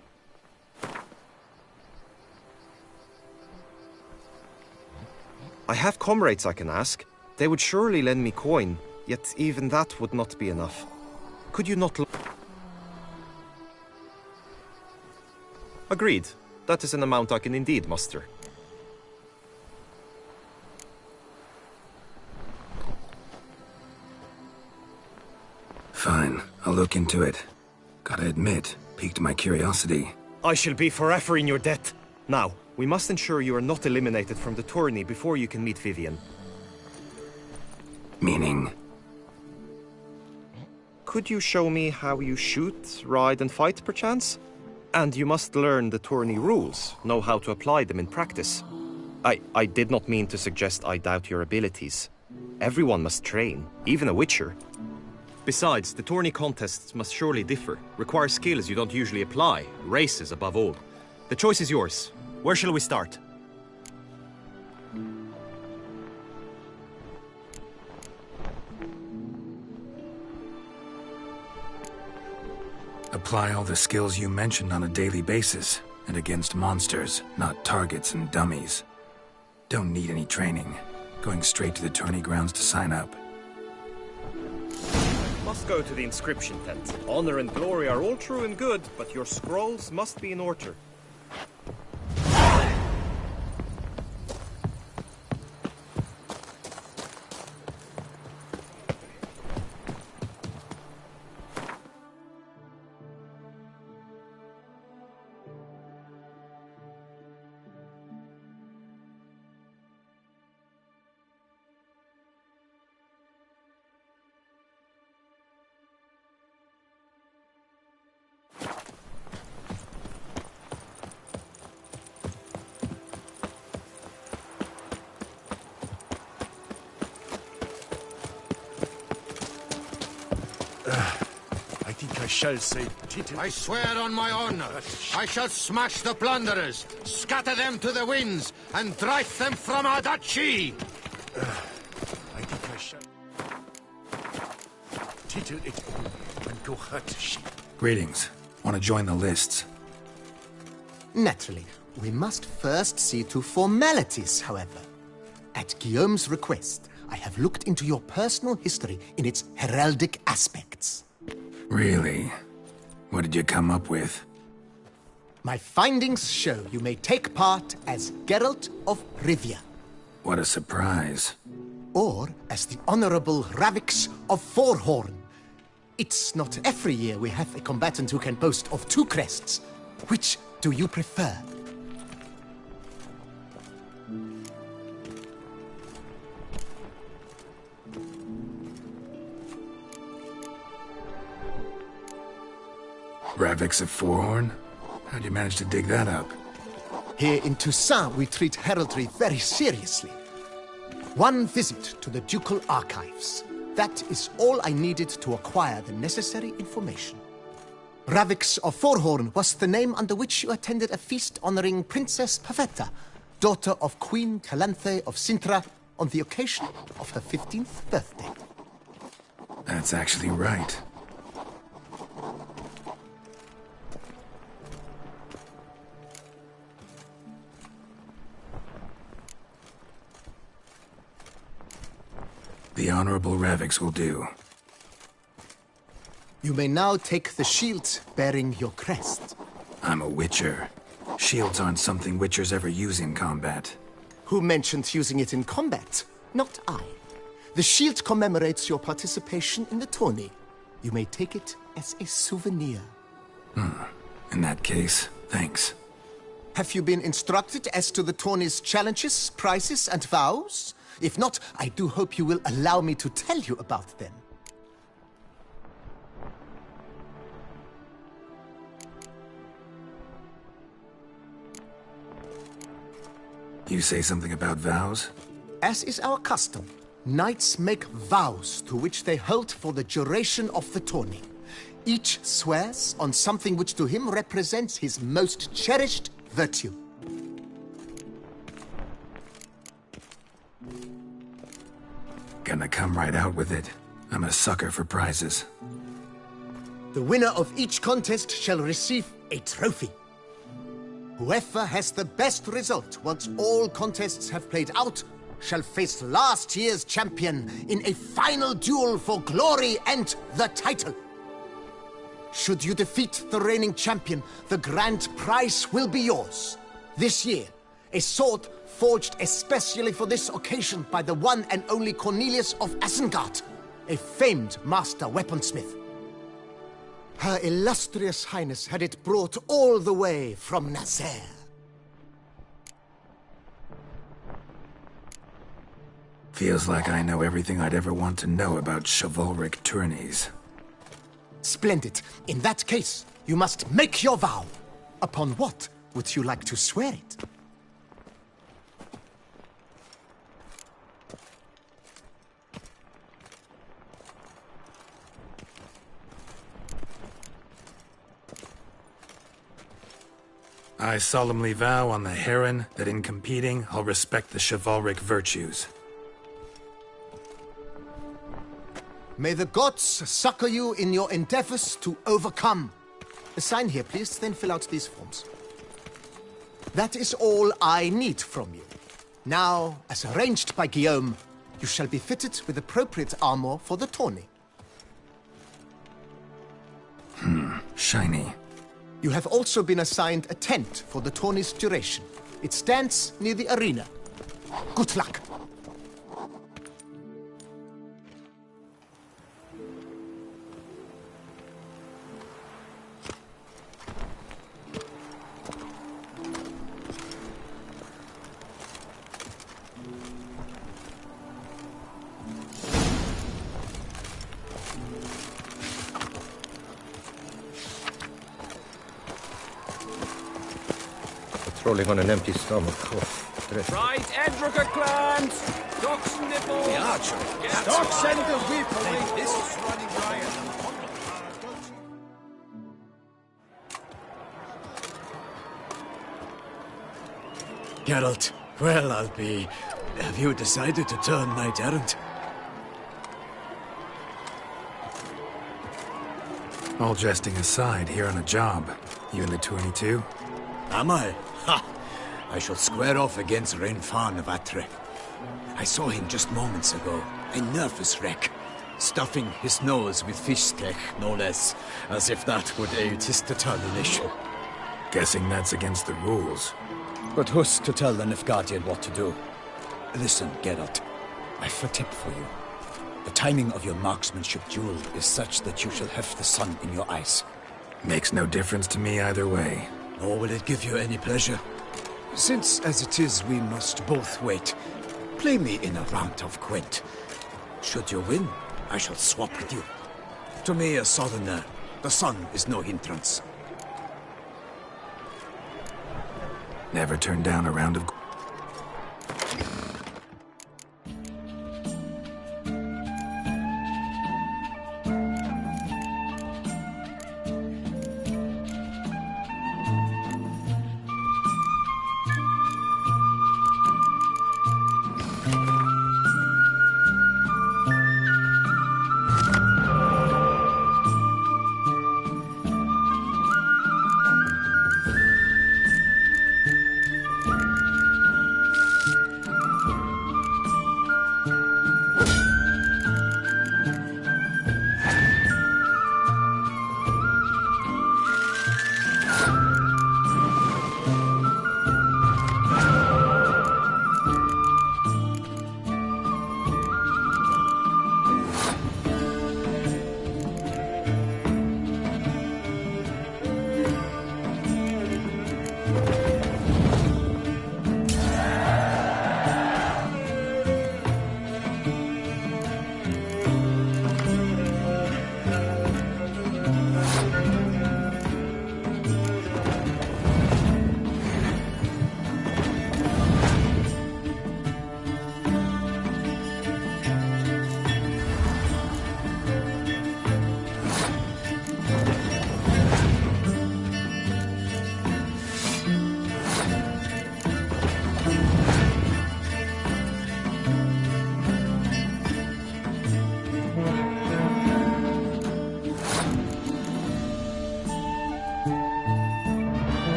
I have comrades I can ask. They would surely lend me coin, yet even that would not be enough. Could you not... Agreed. That is an amount I can indeed muster. Fine, I'll look into it. Gotta admit, piqued my curiosity. I shall be forever in your debt. Now, we must ensure you are not eliminated from the tourney before you can meet Vivian. Meaning? Could you show me how you shoot, ride and fight, perchance? And you must learn the tourney rules, know how to apply them in practice. I did not mean to suggest I doubt your abilities. Everyone must train, even a witcher. Besides, the tourney contests must surely differ, require skills you don't usually apply, races above all. The choice is yours. Where shall we start? Apply all the skills you mentioned on a daily basis, and against monsters, not targets and dummies. Don't need any training. Going straight to the tourney grounds to sign up. Must go to the inscription tent. Honor and glory are all true and good, but your scrolls must be in order. I shall say, I swear on my honor, I shall smash the plunderers, scatter them to the winds, and drive them from our duchy! I think I shall... Titel it and go hurt sheep. Greetings. Want to join the lists? Naturally. We must first see to formalities, however. At Guillaume's request, I have looked into your personal history in its heraldic aspects. Really? What did you come up with? My findings show you may take part as Geralt of Rivia. What a surprise. Or as the Honorable Ravix of Forhorn. It's not every year we have a combatant who can boast of 2 crests. Which do you prefer? Ravix of Forhorn? How'd you manage to dig that up? Here in Toussaint, we treat heraldry very seriously. One visit to the Ducal Archives. That is all I needed to acquire the necessary information. Ravix of Forhorn was the name under which you attended a feast honoring Princess Pavetta, daughter of Queen Calanthe of Sintra, on the occasion of her 15th birthday. That's actually right. The Honorable Ravix will do. You may now take the shield bearing your crest. I'm a witcher. Shields aren't something witchers ever use in combat. Who mentioned using it in combat? Not I. The shield commemorates your participation in the tourney. You may take it as a souvenir. In that case, thanks. Have you been instructed as to the tourney's challenges, prizes, and vows? If not, I do hope you will allow me to tell you about them. You say something about vows? As is our custom, knights make vows to which they hold for the duration of the tourney. Each swears on something which to him represents his most cherished virtue. Gonna come right out with it. I'm a sucker for prizes. The winner of each contest shall receive a trophy. Whoever has the best result once all contests have played out shall face last year's champion in a final duel for glory and the title. Should you defeat the reigning champion, the grand prize will be yours. This year, a sword forged especially for this occasion by the one and only Cornelius of Isengard, a famed master weaponsmith. Her illustrious highness had it brought all the way from Nazaire. Feels like I know everything I'd ever want to know about chivalric tourneys. Splendid. In that case, you must make your vow. Upon what would you like to swear it? I solemnly vow on the Heron that in competing, I'll respect the chivalric virtues. May the gods succor you in your endeavors to overcome. Sign here, please, then fill out these forms. That is all I need from you. Now, as arranged by Guillaume, you shall be fitted with appropriate armor for the tourney. Shiny. You have also been assigned a tent for the tourney's duration. It stands near the arena. Good luck. Rolling on an empty stomach. Oh, dreadful. Right, Edrica clans! Stocks and nipples! The archer! Stocks and the whip away! This is running riot. Geralt, well, I'll be... Have you decided to turn knight-errant? All jesting aside, here on a job. You in the tourney too? Am I? Ha! I shall square off against Renfan of Atre. I saw him just moments ago. A nervous wreck. Stuffing his nose with fish steak, no less. As if that would aid his determination. Guessing that's against the rules. But who's to tell the Nilfgaardian what to do? Listen, Geralt. I've a tip for you. The timing of your marksmanship duel is such that you shall have the sun in your eyes. Makes no difference to me either way. Nor will it give you any pleasure. Since, as it is, we must both wait, play me in a round of Gwent. Should you win, I shall swap with you. To me, a southerner, the sun is no hindrance. Never turn down a round of...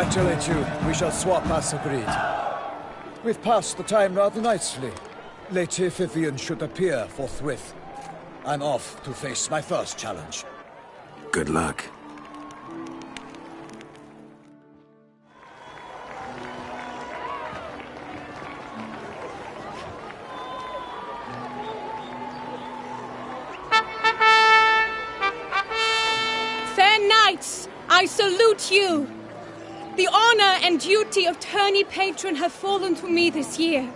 congratulate you. We shall swap as agreed. We've passed the time rather nicely. Lady Vivian should appear forthwith. I'm off to face my first challenge. Good luck. Fair knights, I salute you. The honor and duty of tourney patron have fallen to me this year.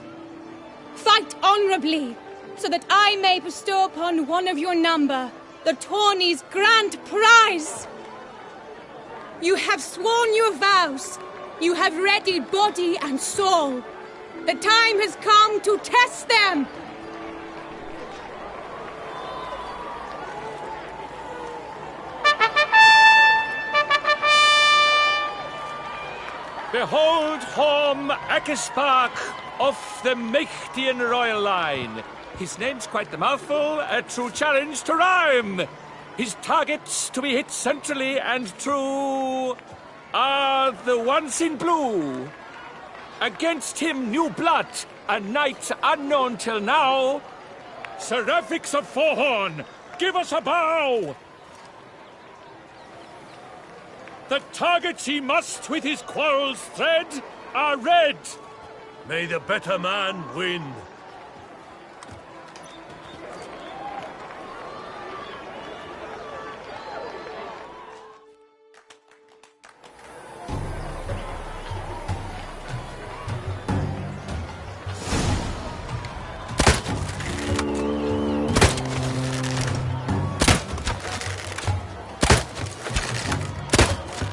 Fight honorably, so that I may bestow upon one of your number the tourney's grand prize. You have sworn your vows. You have readied body and soul. The time has come to test them. Behold Horm Akispark of the Mechtian royal line. His name's quite the mouthful, a true challenge to rhyme. His targets to be hit centrally and true are the ones in blue. Against him new blood, a knight unknown till now. Seraphix of Forehorn, give us a bow! The targets he must with his quarrels thread are red. May the better man win.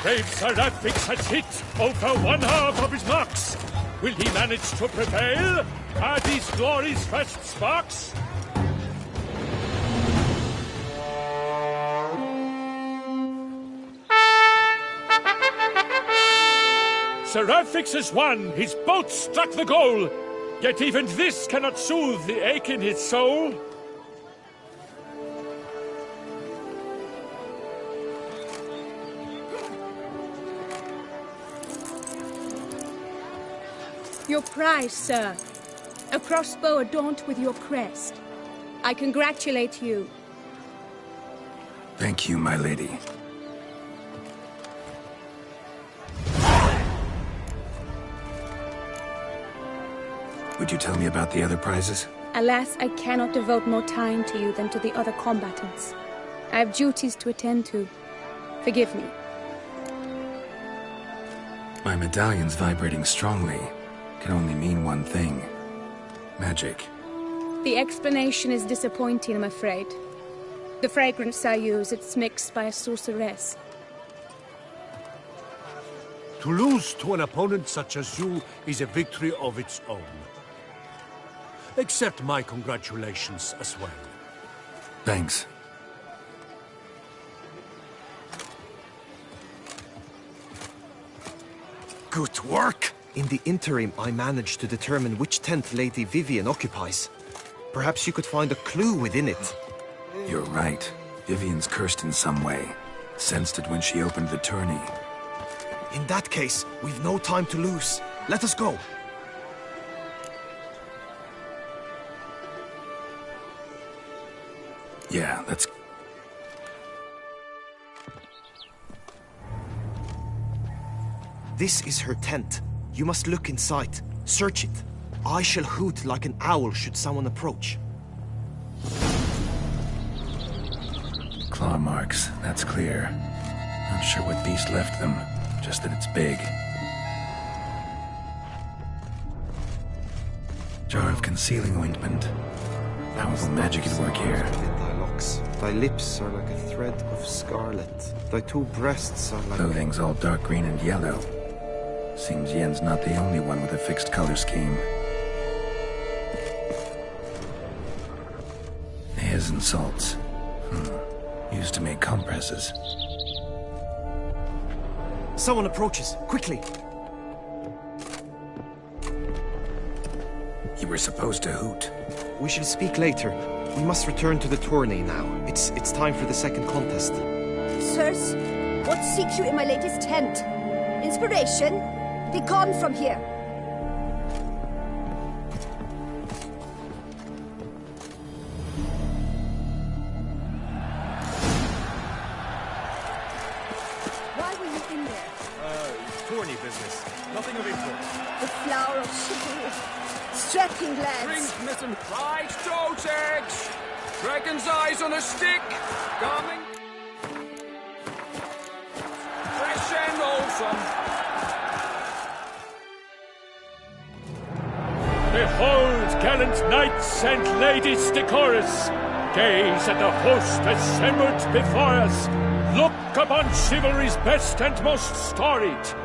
Brave Seraphix has hit over one half of his marks. Will he manage to prevail? Are these glory's first sparks? Seraphix has won. His bolt struck the goal. Yet even this cannot soothe the ache in his soul. Your prize, sir. A crossbow adorned with your crest. I congratulate you. Thank you, my lady. Would you tell me about the other prizes? Alas, I cannot devote more time to you than to the other combatants. I have duties to attend to. Forgive me. My medallion's vibrating strongly. Can only mean one thing. Magic. The explanation is disappointing, I'm afraid. The fragrance I use, it's mixed by a sorceress. To lose to an opponent such as you is a victory of its own. Accept my congratulations as well. Thanks. Good work! In the interim, I managed to determine which tent Lady Vivian occupies. Perhaps you could find a clue within it. You're right. Vivian's cursed in some way. Sensed it when she opened the tourney. In that case, we've no time to lose. Let us go. Yeah, let's... This is her tent. You must look inside. Search it. I shall hoot like an owl should someone approach. Claw marks, that's clear. Not sure what beast left them, just that it's big. Jar of concealing ointment. Powerful magic at work here. Thy locks. Thy lips are like a thread of scarlet. Thy two breasts are like... Clothing's all dark green and yellow. Seems Yen's not the only one with a fixed color scheme. Hairs and salts. Used to make compresses. Someone approaches. Quickly! You were supposed to hoot. We shall speak later. We must return to the tourney now. It's time for the second contest. Sirs, what seeks you in my latest tent? Inspiration? Be gone from here. Why were you in there? Tourney business. Nothing of import. The flower of chivalry. Strapping lads. Drink, mitten. Right, toad eggs. Dragon's eyes on a stick. Coming. Fresh and wholesome. Behold, gallant knights and ladies decorous. Gaze at the host assembled before us. Look upon chivalry's best and most storied.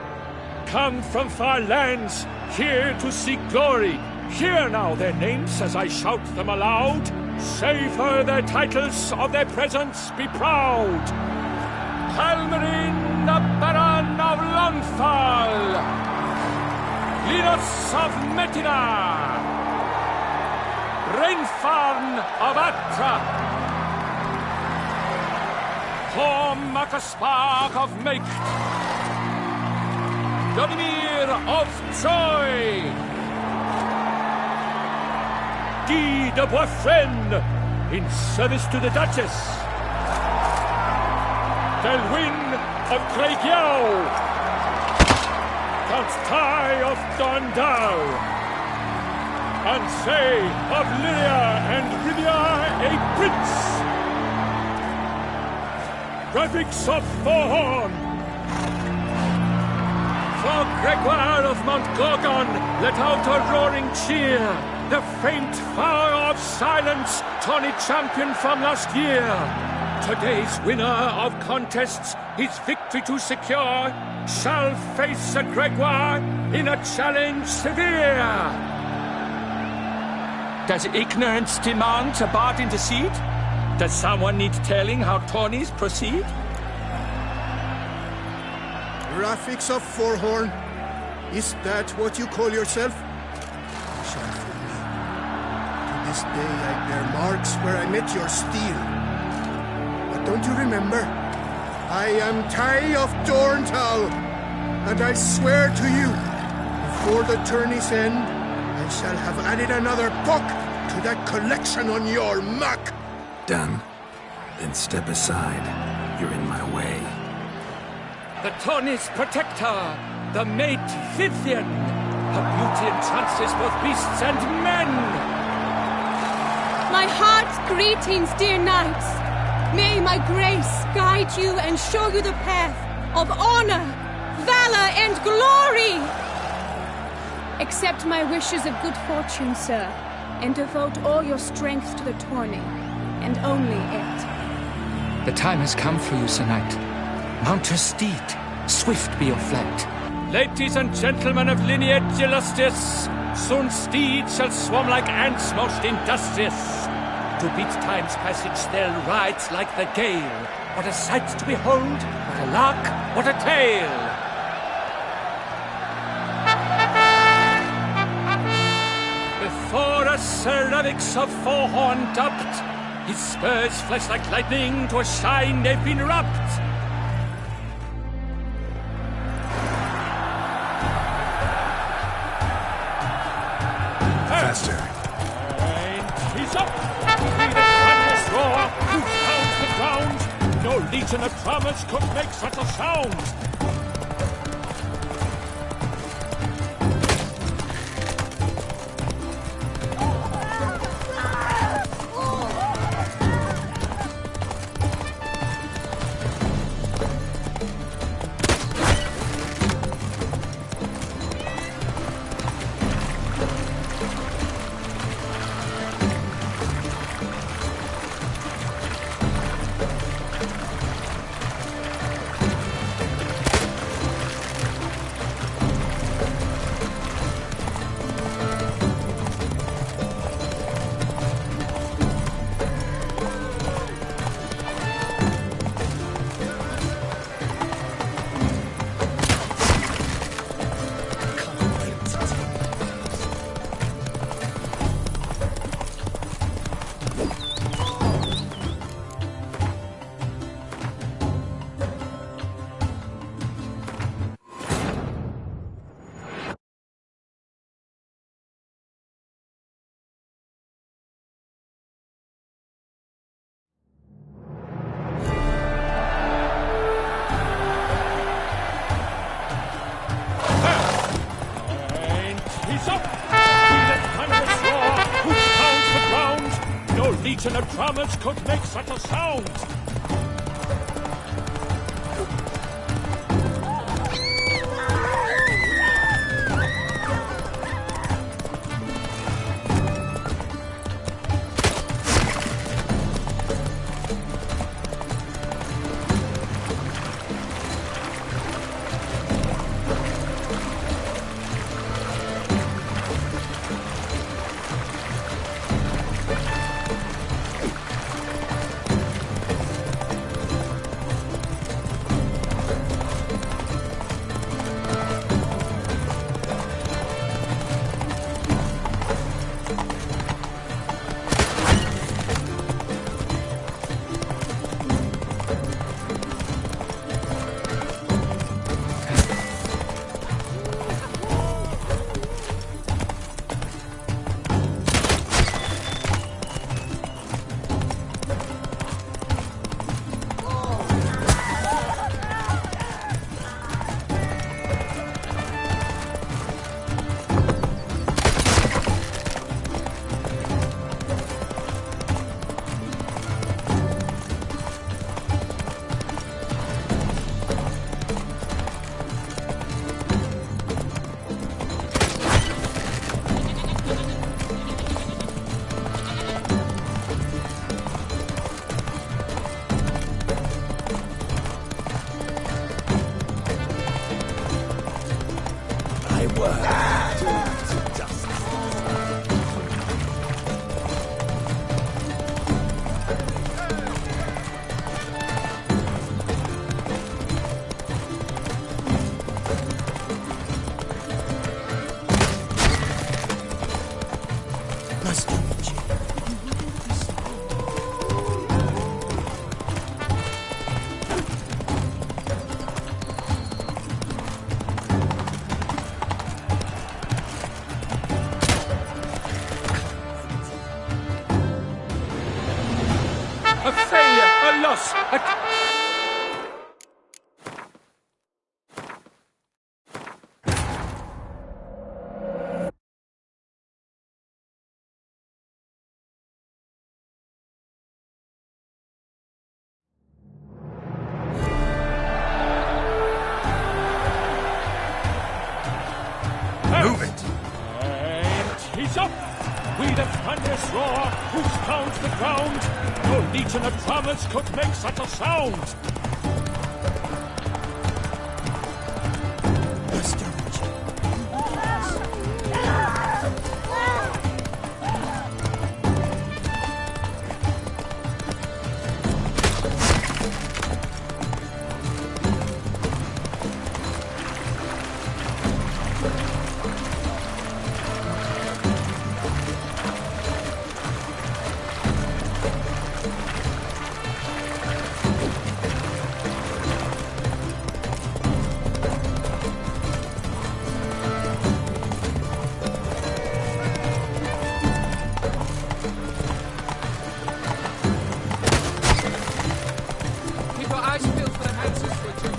Come from far lands, here to seek glory. Hear now their names as I shout them aloud. Savor their titles, of their presence be proud. Halmarin, the Baron of Lonfal. Linus of Metina. Reinfarn of Atra. Horm Akaspark of Make. Vladimir of Troy. Guy de Boisfren, in service to the Duchess. Delwyn of Craigyow. Count Tai of Dondal. Ansay of Lyria and Rivia a prince. Graphics of Forhorn. For Gregoire of Mount Gorgon, let out a roaring cheer. The faint fire of silence, tawny champion from last year. Today's winner of contests, his victory to secure, shall face a Gregoire in a challenge severe. Does ignorance demand a bard intercede? Does someone need telling how tourneys proceed? Graphics of Forhorn. Is that what you call yourself? To this day I bear marks where I met your steel. But don't you remember? I am Tai of Dorntal, and I swear to you, before the tourney's end, I shall have added another book to that collection on your map. Done. Then step aside. You're in my way. The tourney's protector, the mate Vivian. Her beauty entrances both beasts and men. My heart's greetings, dear knights. May my grace guide you and show you the path of honor, valor, and glory. Accept my wishes of good fortune, sir, and devote all your strength to the tourney, and only it. The time has come for you, Sir Knight. Mount your steed. Swift be your flight. Ladies and gentlemen of lineage illustrious, soon steeds shall swarm like ants most industrious. To beat time's passage they'll ride like the gale. What a sight to behold, what a lark, what a tale! Before us Sir Ravix of Forhorn dubbed, his spurs flash like lightning, to a shine they've been rubbed. Faster. And he's up. Between the thunderous roar, who pounds the ground. No legion of drummers could make such a sound. legion of drummers could make such a sound. A failure, a loss, Move it! And he's up! With a thunderous roar, whose pounds the ground, no legion of drummers could make such a sound! Keep your eyes peeled for the answers, Richard.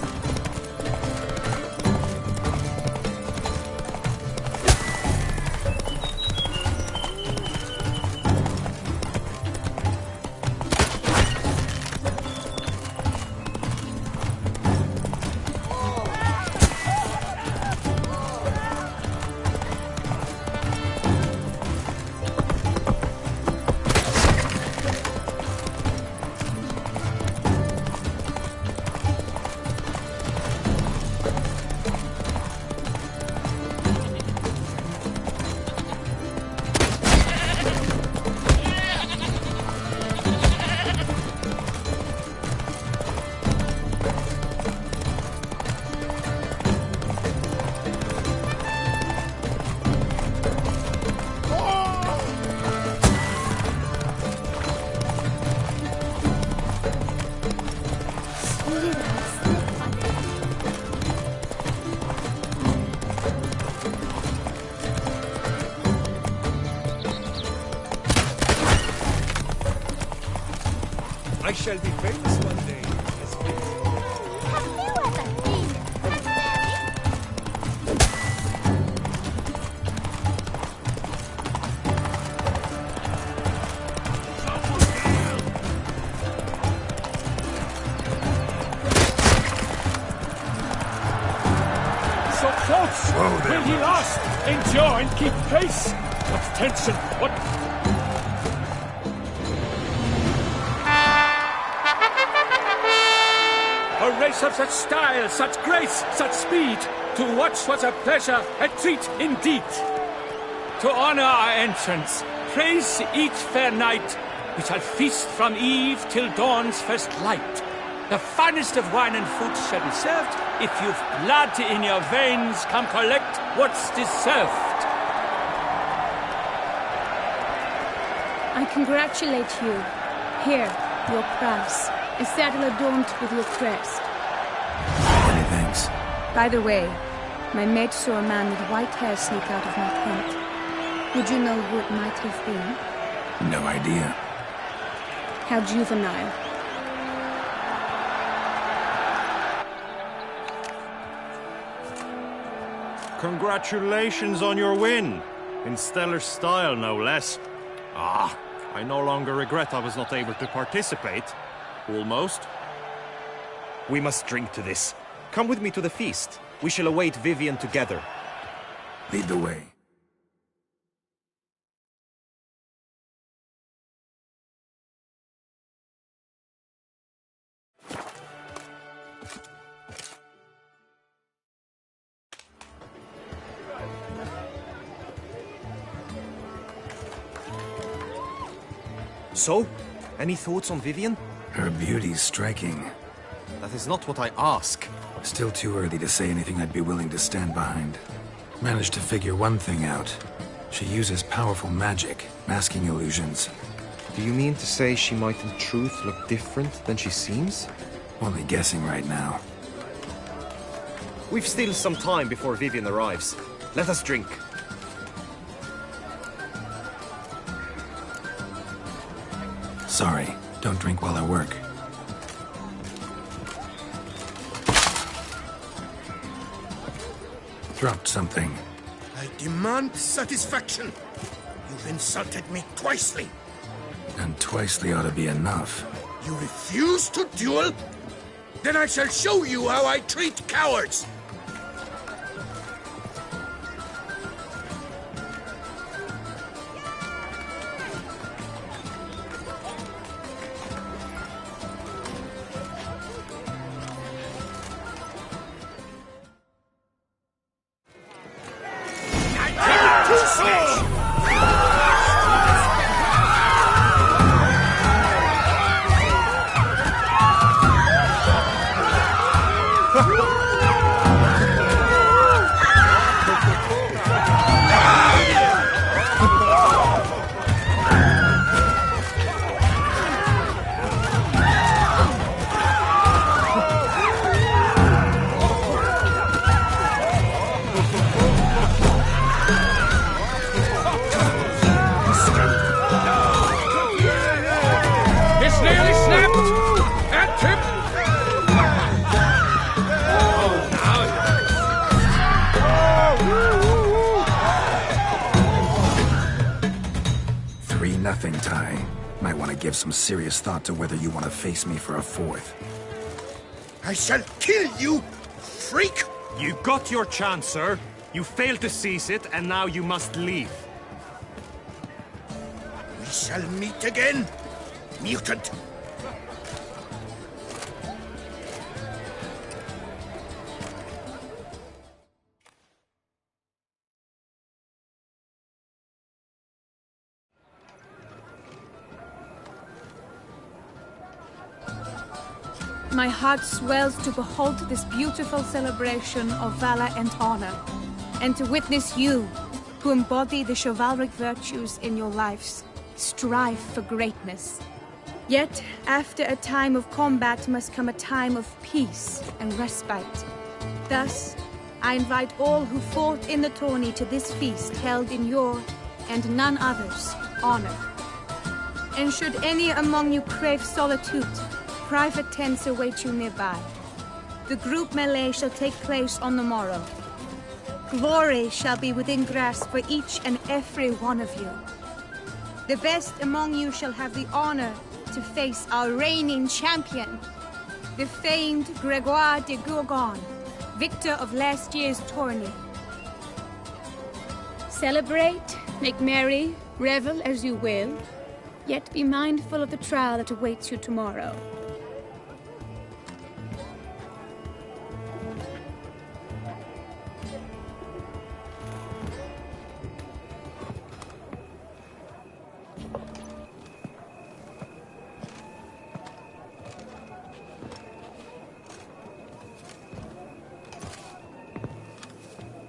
I shall be famous one day. will he last? Endure and keep pace. What tension, what... A race of such style, such grace, such speed. To watch was a pleasure, a treat indeed. To honor our entrance, praise each fair knight. We shall feast from eve till dawn's first light. The finest of wine and fruit shall be served. If you've blood in your veins, come collect what's deserved. I congratulate you. Here, your prize. A saddle adorned with your crest. Many thanks. By the way, my mate saw a man with white hair sneak out of my tent. Would you know who it might have been? No idea. How juvenile. Congratulations on your win. In stellar style, no less. Ah, I no longer regret I was not able to participate. Almost. We must drink to this. Come with me to the feast. We shall await Vivian together. Lead the way. So, any thoughts on Vivian? Her beauty's striking. That is not what I ask. Still too early to say anything I'd be willing to stand behind. Managed to figure one thing out. She uses powerful magic, masking illusions. Do you mean to say she might in truth look different than she seems? Only guessing right now. We've still some time before Vivian arrives. Let us drink. Sorry, don't drink while I work. Dropped something. I demand satisfaction. You've insulted me twicely. And twicely ought to be enough. You refuse to duel? Then I shall show you how I treat cowards. Give some serious thought to whether you want to face me for a fourth. I shall kill you, freak! You got your chance, sir. You failed to seize it, and now you must leave. We shall meet again, mutant. My heart swells to behold this beautiful celebration of valor and honor, and to witness you, who embody the chivalric virtues in your lives, strive for greatness. Yet, after a time of combat must come a time of peace and respite. Thus, I invite all who fought in the tourney to this feast held in your, and none other's, honor. And should any among you crave solitude, private tents await you nearby. The group melee shall take place on the morrow. Glory shall be within grasp for each and every one of you. The best among you shall have the honor to face our reigning champion, the famed Gregoire de Gourgon, victor of last year's tourney. Celebrate, make merry, revel as you will, yet be mindful of the trial that awaits you tomorrow.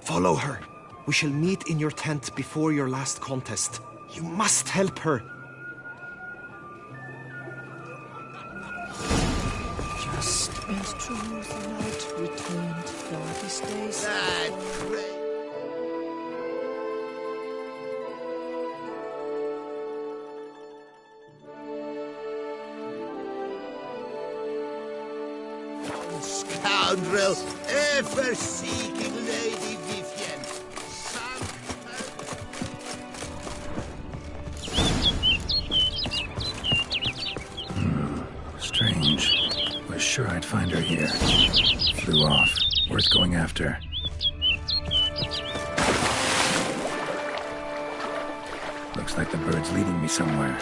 Follow her. We shall meet in your tent before your last contest. You must help her. Just as truth and light returned to darkest days. Scoundrel, ever-seeking Lady Vivian. Strange. Was sure I'd find her here. Flew off. Worth going after. Looks like the bird's leading me somewhere.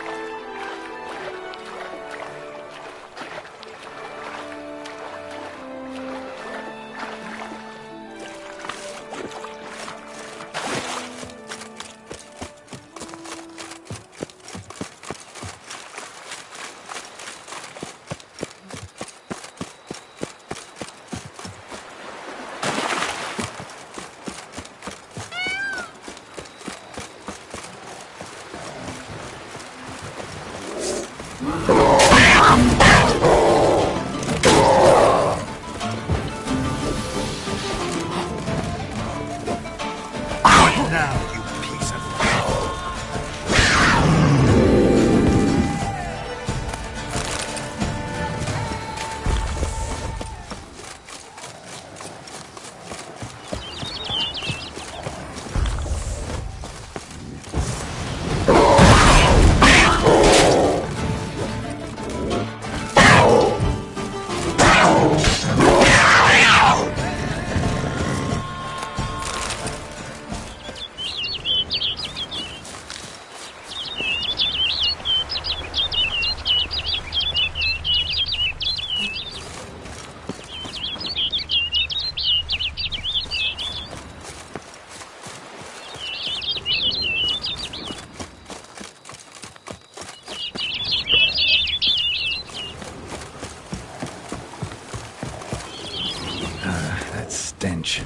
That stench.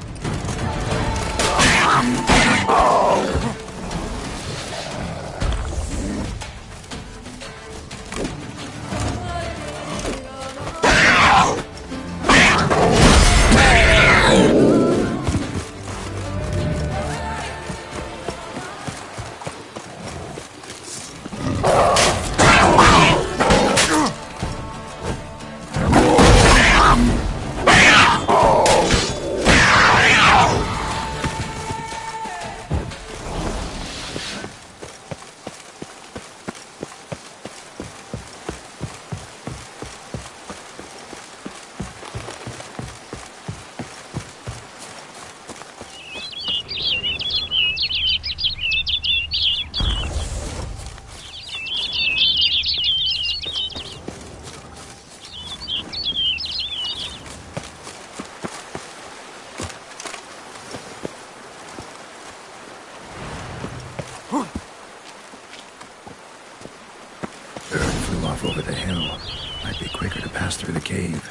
Over the hill. Might be quicker to pass through the cave.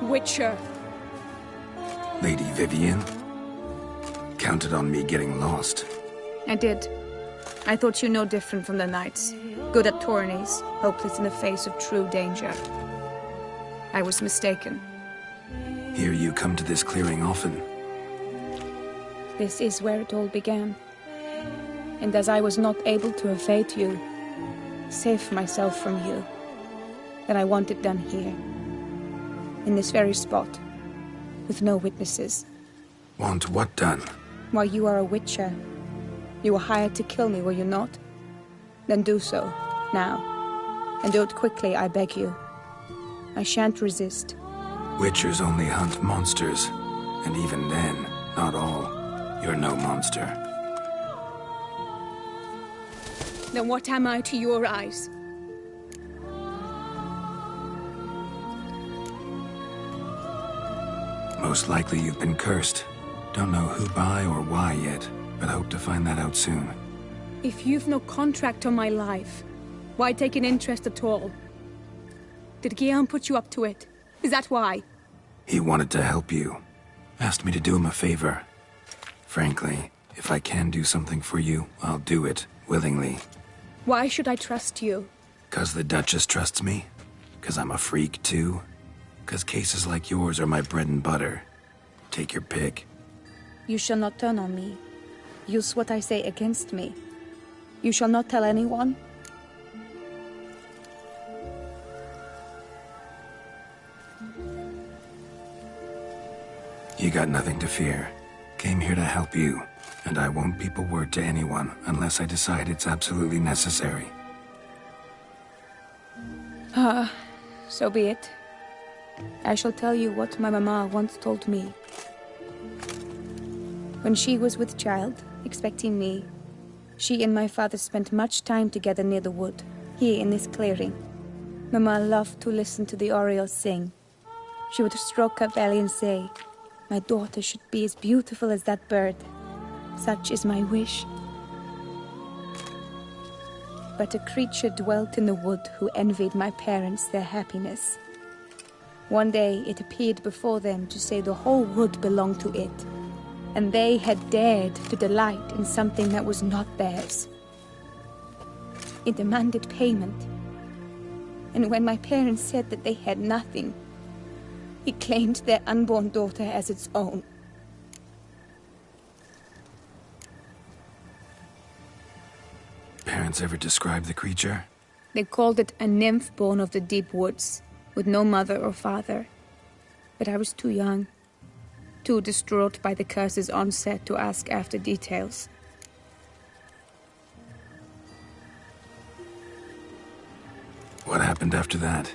Witcher. Lady Vivian? Counted on me getting lost. I did. I thought you no different from the knights. Good at tourneys, hopeless in the face of true danger. I was mistaken. Hear you come to this clearing often. This is where it all began. And as I was not able to evade you, save myself from you, then I want it done here. In this very spot. With no witnesses. Want what done? While you are a witcher. You were hired to kill me, were you not? Then do so, now. And do it quickly, I beg you. I shan't resist. Witchers only hunt monsters. And even then, not all. You're no monster. Then what am I to your eyes? Most likely you've been cursed. Don't know who by or why yet, but hope to find that out soon. If you've no contract on my life, why take an interest at all? Did Guillaume put you up to it? Is that why? He wanted to help you. Asked me to do him a favor. Frankly, if I can do something for you, I'll do it, willingly. Why should I trust you? 'Cause the Duchess trusts me? 'Cause I'm a freak, too? 'Cause cases like yours are my bread and butter. Take your pick. You shall not turn on me. Use what I say against me. You shall not tell anyone? You got nothing to fear. Came here to help you, and I won't peep a word to anyone unless I decide it's absolutely necessary. So be it. I shall tell you what my mama once told me. When she was with child, expecting me, she and my father spent much time together near the wood, here in this clearing. Mama loved to listen to the orioles sing. She would stroke her belly and say, "My daughter should be as beautiful as that bird. Such is my wish." But a creature dwelt in the wood who envied my parents their happiness. One day it appeared before them to say the whole wood belonged to it, and they had dared to delight in something that was not theirs. It demanded payment, and when my parents said that they had nothing, it claimed their unborn daughter as its own. Parents ever describe the creature? They called it a nymph born of the deep woods, with no mother or father. But I was too young, too distraught by the curse's onset to ask after details. What happened after that?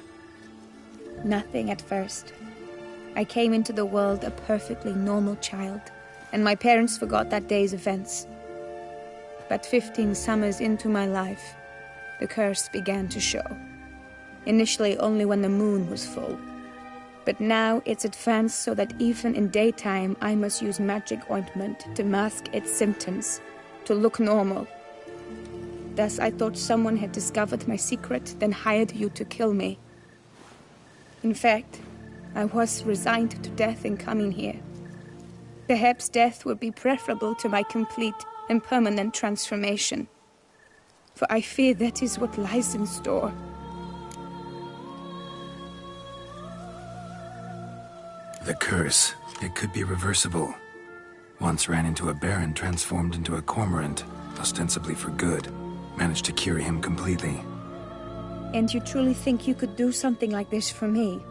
Nothing at first. I came into the world a perfectly normal child, and my parents forgot that day's events. But 15 summers into my life, the curse began to show. Initially only when the moon was full. But now it's advanced so that even in daytime I must use magic ointment to mask its symptoms, to look normal. Thus I thought someone had discovered my secret, then hired you to kill me. In fact, I was resigned to death in coming here. Perhaps death would be preferable to my complete and permanent transformation. For I fear that is what lies in store. The curse. It could be reversible. Once ran into a baron transformed into a cormorant, ostensibly for good. Managed to cure him completely. And you truly think you could do something like this for me?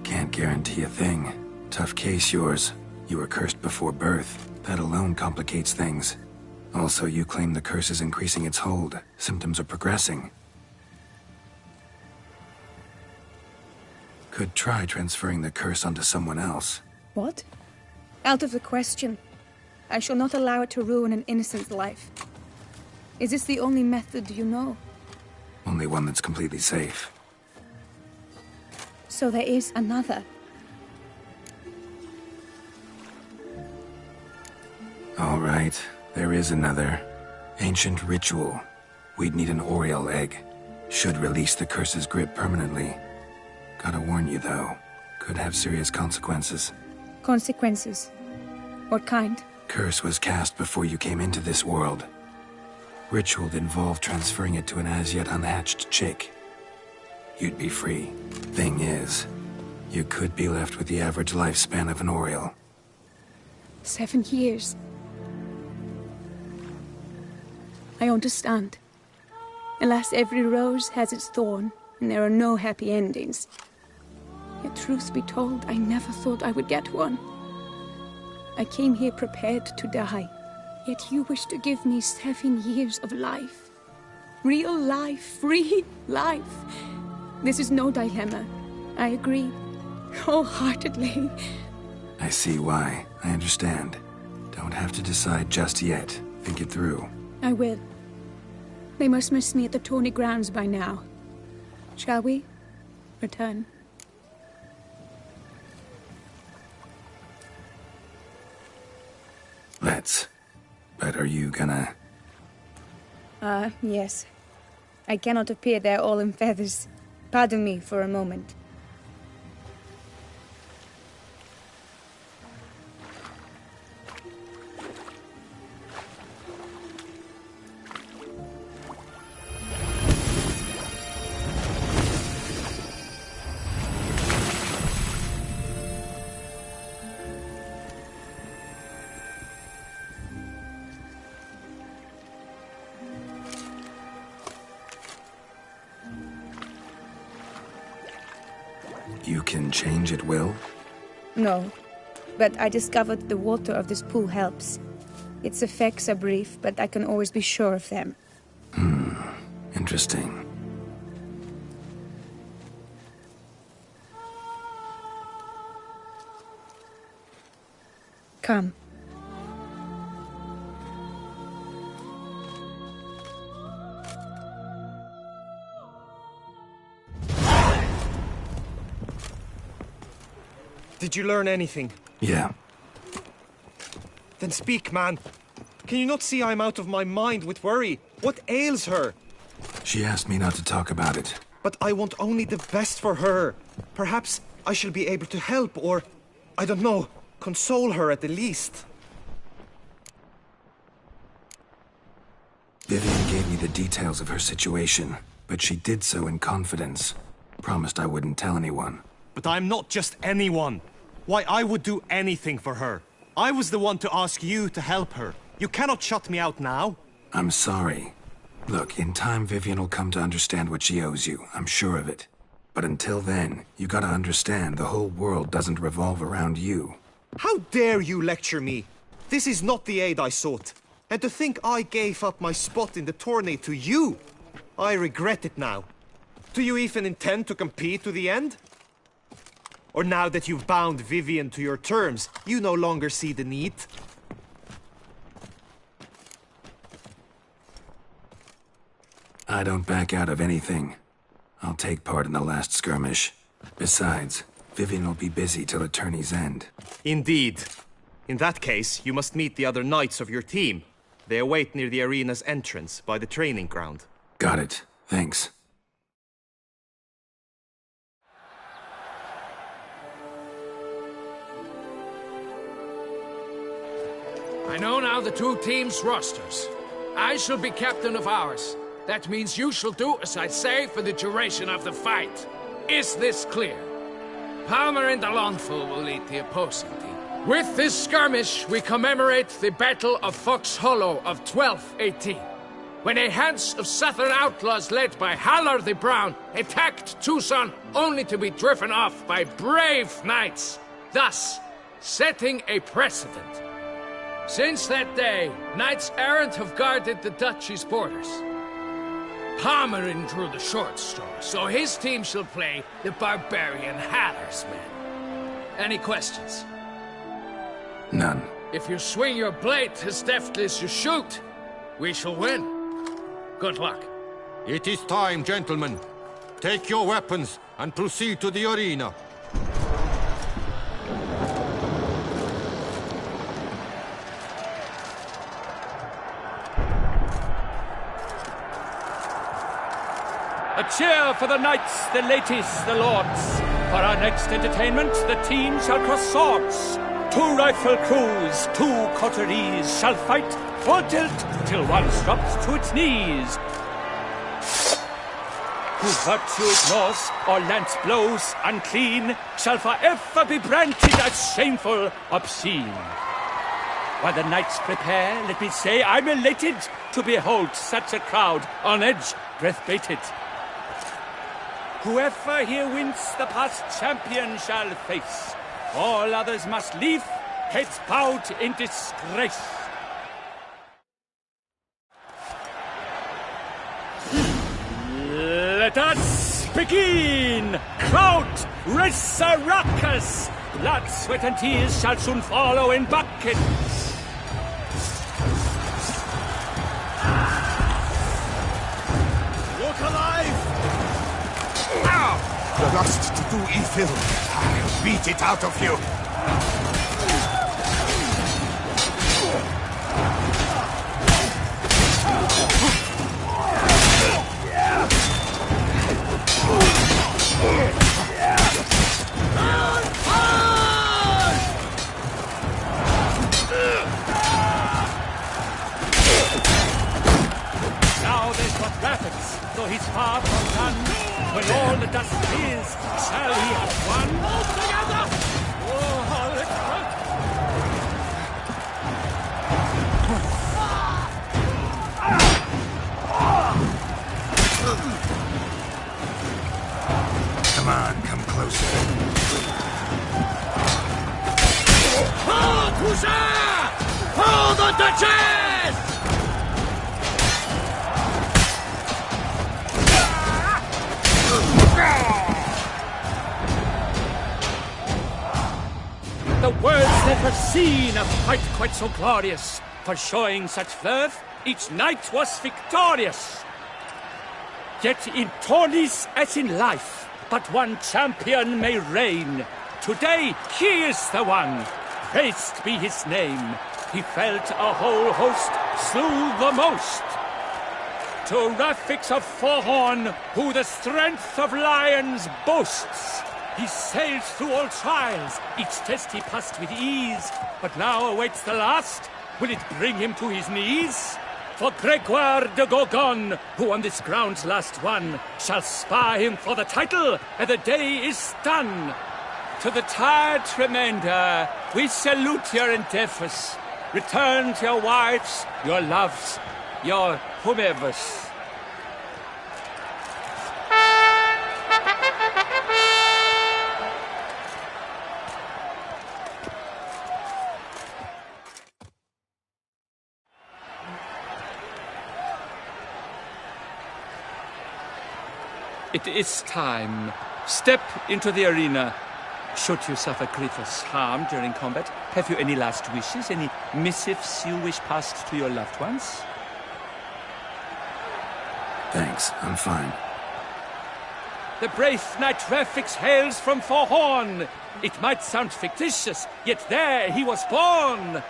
Can't guarantee a thing. Tough case, yours. You were cursed before birth. That alone complicates things. Also, you claim the curse is increasing its hold. Symptoms are progressing. Could try transferring the curse onto someone else. What? Out of the question. I shall not allow it to ruin an innocent's life. Is this the only method you know? Only one that's completely safe. So there is another. All right, there is another. Ancient ritual. We'd need an Oriole egg. Should release the curse's grip permanently. Gotta warn you, though. Could have serious consequences. Consequences? What kind? Curse was cast before you came into this world. Ritual involved transferring it to an as-yet unhatched chick. You'd be free. Thing is, you could be left with the average lifespan of an Oriole. 7 years. I understand. Alas, every rose has its thorn, and there are no happy endings. Yet truth be told, I never thought I would get one. I came here prepared to die, yet you wish to give me 7 years of life. Real life, free life. This is no dilemma. I agree, wholeheartedly. I see why. I understand. Don't have to decide just yet. Think it through. I will. They must miss me at the tourney grounds by now. Shall we return? Let's. But are you gonna... Yes. I cannot appear there all in feathers. Pardon me for a moment. You can change at will? No, but I discovered the water of this pool helps. Its effects are brief, but I can always be sure of them. Interesting. Come. Did you learn anything? Yeah. Then speak, man. Can you not see I'm out of my mind with worry? What ails her? She asked me not to talk about it. But I want only the best for her. Perhaps I shall be able to help, or, I don't know, console her at the least. Vivian gave me the details of her situation, but she did so in confidence. Promised I wouldn't tell anyone. But I'm not just anyone. Why, I would do anything for her. I was the one to ask you to help her. You cannot shut me out now. I'm sorry. Look, in time Vivian will come to understand what she owes you. I'm sure of it. But until then, you gotta understand the whole world doesn't revolve around you. How dare you lecture me? This is not the aid I sought. And to think I gave up my spot in the tourney to you. I regret it now. Do you even intend to compete to the end? Or now that you've bound Vivian to your terms, you no longer see the need? I don't back out of anything. I'll take part in the last skirmish. Besides, Vivian will be busy till the tourney's end. Indeed. In that case, you must meet the other knights of your team. They await near the arena's entrance, by the training ground. Got it. Thanks. I know now the two teams' rosters. I shall be captain of ours. That means you shall do as I say for the duration of the fight. Is this clear? Palmer and Alonful will lead the opposing team. With this skirmish, we commemorate the Battle of Fox Hollow of 1218, when a Hans of Southern outlaws led by Halar the Brown attacked Tucson only to be driven off by brave knights, thus setting a precedent. Since that day, knights errant have guarded the duchy's borders. Palmerin drew the short straw, so his team shall play the barbarian Halar's men. Any questions? None. If you swing your blade as deftly as you shoot, we shall win. Good luck. It is time, gentlemen. Take your weapons and proceed to the arena. A cheer for the knights, the ladies, the lords. For our next entertainment, the team shall cross swords. 2 rifle crews, 2 coteries shall fight full tilt till one drops to its knees. Who virtue ignores or lance blows unclean shall forever be branded as shameful, obscene. While the knights prepare, let me say I'm elated to behold such a crowd on edge, breath-baited. Whoever here wins the past champion shall face. All others must leave, heads bowed in disgrace. Let us begin! Crowd, raise a ruckus! Blood, sweat, and tears shall soon follow in buckets. Look alive! The lust to do evil. I'll beat it out of you. Now there's what rapids, though he's far from done. When all the dust is, shall he have won? All together! Oh, let's run! Come on, come closer. Hold, Hussar! Hold the Duchess! The world's never seen a fight quite so glorious. For showing such verve, each knight was victorious. Yet in tourneys as in life, but one champion may reign. Today he is the one. Praised be his name. He felt a whole host, slew the most. To Rafix of Forhorn, who the strength of lions boasts. He sailed through all trials, each test he passed with ease. But now awaits the last. Will it bring him to his knees? For Gregoire de Gorgon, who on this ground's last won, shall spar him for the title, and the day is done. To the tired remainder, we salute your endeavors. Return to your wives, your loves, your whomevers. It is time. Step into the arena. Should you suffer grievous harm during combat, have you any last wishes, any missives you wish passed to your loved ones? Thanks, I'm fine. The brave knight Rafix hails from Forhorn. It might sound fictitious, yet there he was born.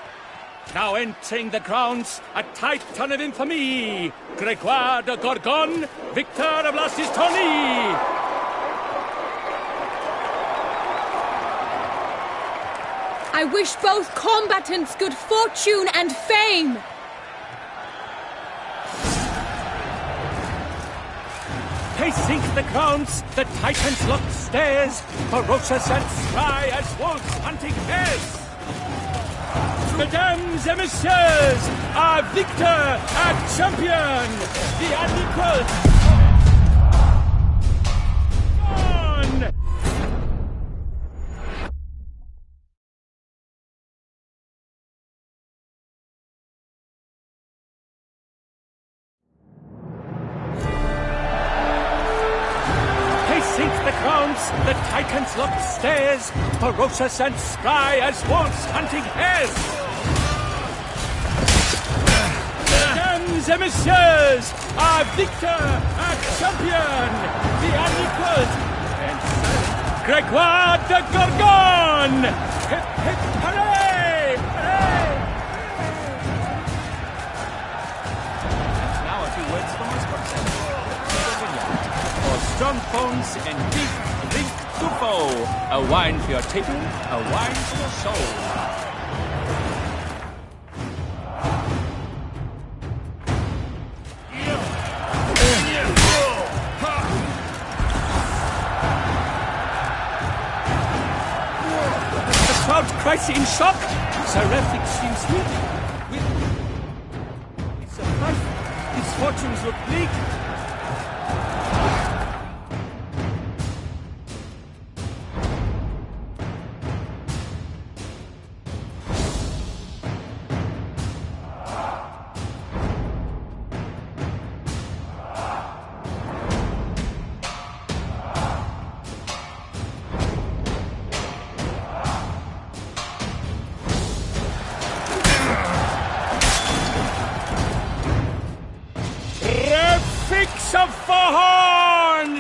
Now entering the grounds, a titan of infamy, Gregoire de Gorgon, victor of last his tourney. I wish both combatants good fortune and fame. Pacing the grounds, the titans locked stairs, ferocious and spry as wolves hunting hares. Mesdames et messieurs, our victor, our champion, the unequaled. On! Pacing the grounds, the titans locked stairs, ferocious and spry as wolves hunting hares. Mesdames et messieurs, our victor, our champion, the unequaled, and Gregoire de Gorgon! Hip, hip, hooray! Hooray! And now a few words from our sponsor. strong bones and deep drink to foe. A wine for your table, a wine for your soul. The crowd cries in shock. Seraphic seems weak. It's a fight. His fortunes look bleak.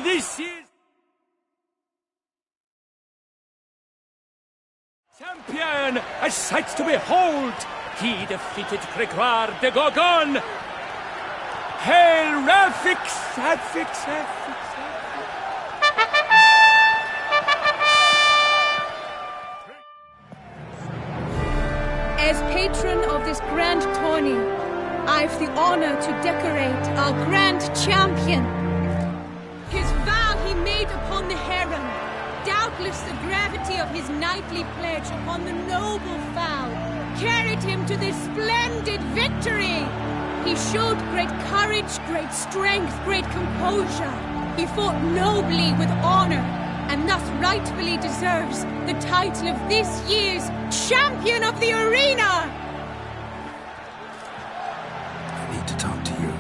This is champion, a sight to behold. He defeated Gregoire de Gorgon. Hail Rafix, Rafix, Rafix. As patron of this grand tourney, I've the honor to decorate our grand champion. His vow he made upon the harem, doubtless the gravity of his knightly pledge upon the noble vow, carried him to this splendid victory. He showed great courage, great strength, great composure. He fought nobly with honor, and thus rightfully deserves the title of this year's Champion of the Arena! I need to talk to you.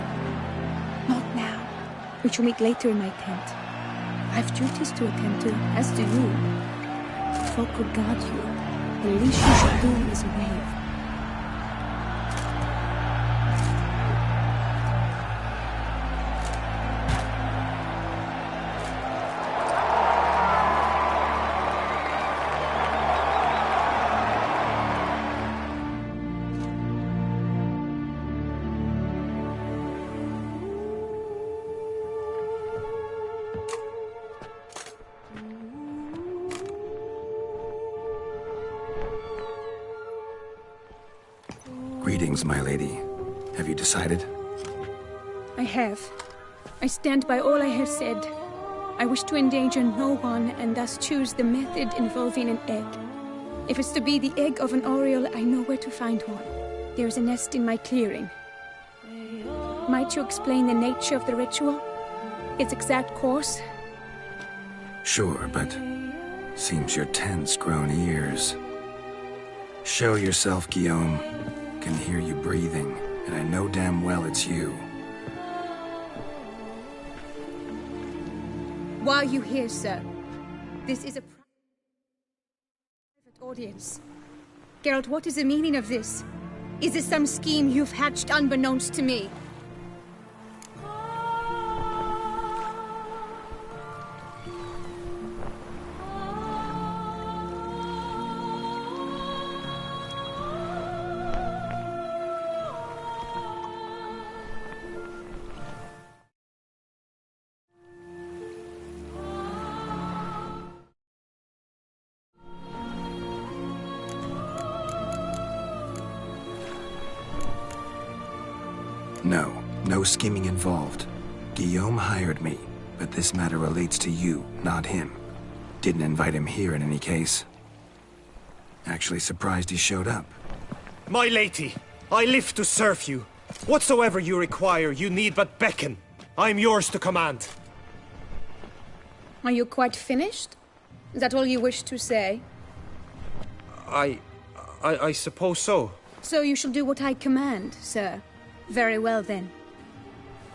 Not now. We shall meet later in my tent. I have duties to attend to, as do you. Folk could guard you. The least you should do is wave. Greetings, my lady. Have you decided? I have. I stand by all I have said. I wish to endanger no one and thus choose the method involving an egg. If it's to be the egg of an oriole, I know where to find one. There is a nest in my clearing. Might you explain the nature of the ritual? Its exact course? Sure, but seems you're tense, grown ears. Show yourself, Guillaume. Can hear you breathing, and I know damn well it's you. Why are you here, sir? This is a private audience. Geralt, what is the meaning of this? Is this some scheme you've hatched unbeknownst to me? No scheming involved. Guillaume hired me, but this matter relates to you, not him. Didn't invite him here in any case. Actually surprised he showed up. My lady, I live to serve you. Whatsoever you require, you need but beckon. I am yours to command. Are you quite finished? Is that all you wish to say? I suppose so. So you shall do what I command, sir. Very well, then.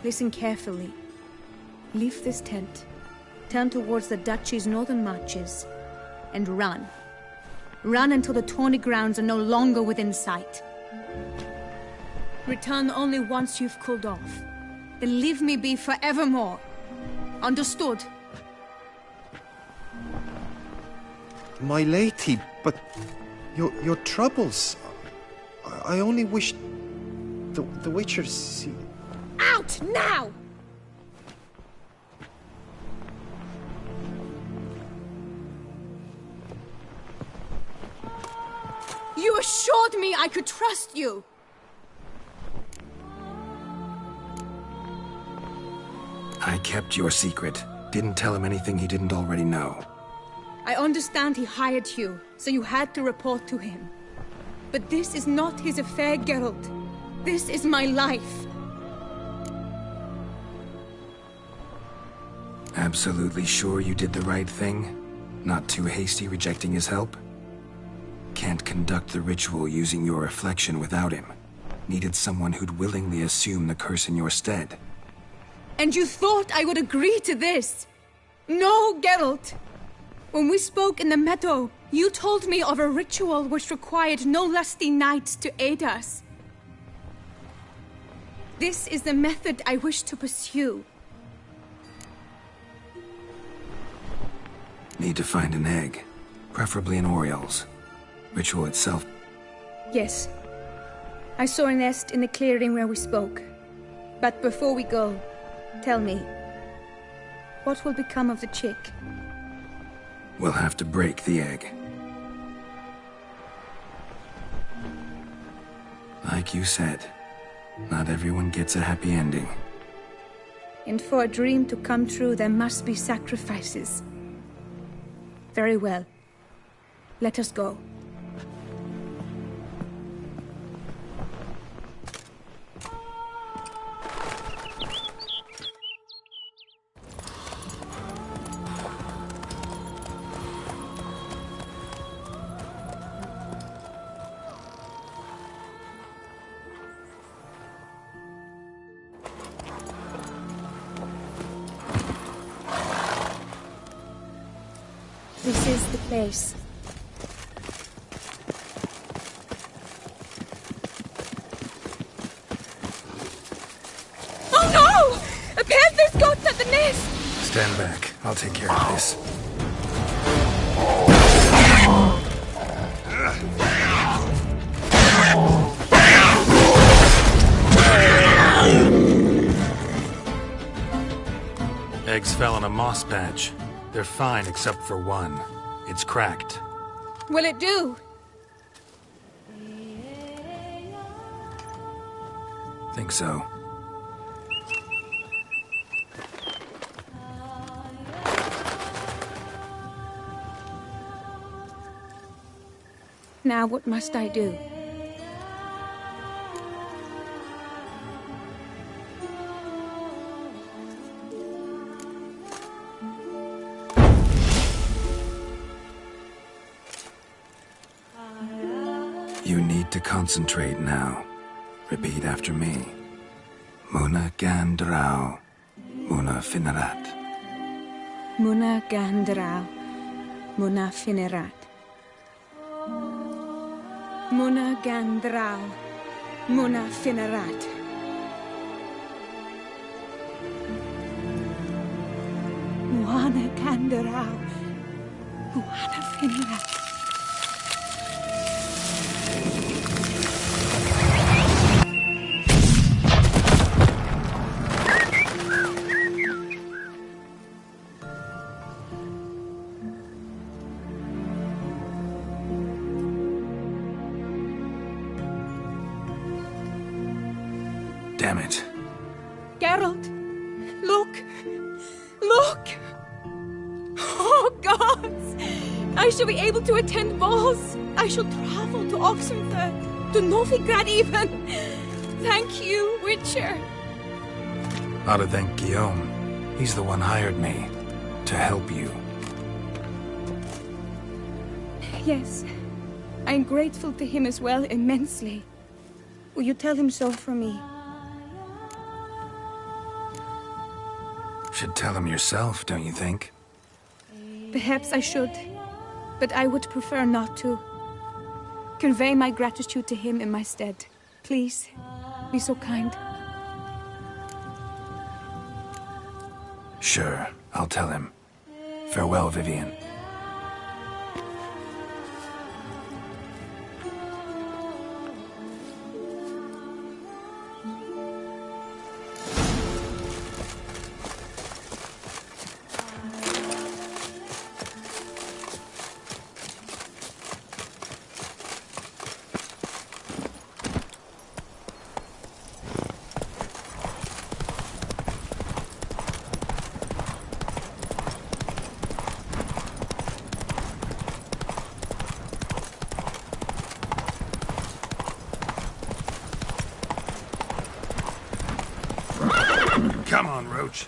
Listen carefully. Leave this tent, turn towards the duchy's northern marches, and run. Run until the tourney grounds are no longer within sight. Return only once you've cooled off. Then leave me be forevermore. Understood? My lady, but your troubles. I only wish the Witcher see. Out now! assured me I could trust you. I kept your secret. Didn't tell him anything he didn't already know. I understand he hired you, so you had to report to him. But this is not his affair, Geralt. This is my life. Absolutely sure you did the right thing? Not too hasty rejecting his help? Can't conduct the ritual using your reflection without him. Needed someone who'd willingly assume the curse in your stead. And you thought I would agree to this? No, Geralt. When we spoke in the meadow, you told me of a ritual which required no lusty knights to aid us. This is the method I wish to pursue. Need to find an egg. Preferably an Oriole's. Ritual itself. Yes. I saw a nest in the clearing where we spoke. But before we go, tell me, what will become of the chick? We'll have to break the egg. Like you said, not everyone gets a happy ending. And for a dream to come true, there must be sacrifices. Very well. Let us go. This is the place. Oh no! A panther's got at the nest! Stand back. I'll take care of this. Eggs fell on a moss patch. They're fine except for one. It's cracked. Will it do? Think so. Now what must I do? You need to concentrate now. Repeat after me. Muna Gandrau, Muna Finerat. Muna Gandrau, Muna Finerat. Muna Gandrau, Muna Finerat. Muna Gandrau, Muna Finerat. Damn it. Geralt, look! Look! Oh, gods! I shall be able to attend balls. I shall travel to Oxenfurt, to Novigrad even. Thank you, Witcher. Ought to thank Guillaume. He's the one hired me. To help you. Yes. I'm grateful to him as well, immensely. Will you tell him so for me? Should tell him yourself, don't you think? Perhaps I should, but I would prefer not to. Convey my gratitude to him in my stead. Please, be so kind. Sure, I'll tell him. Farewell, Vivian. Come on, Roach.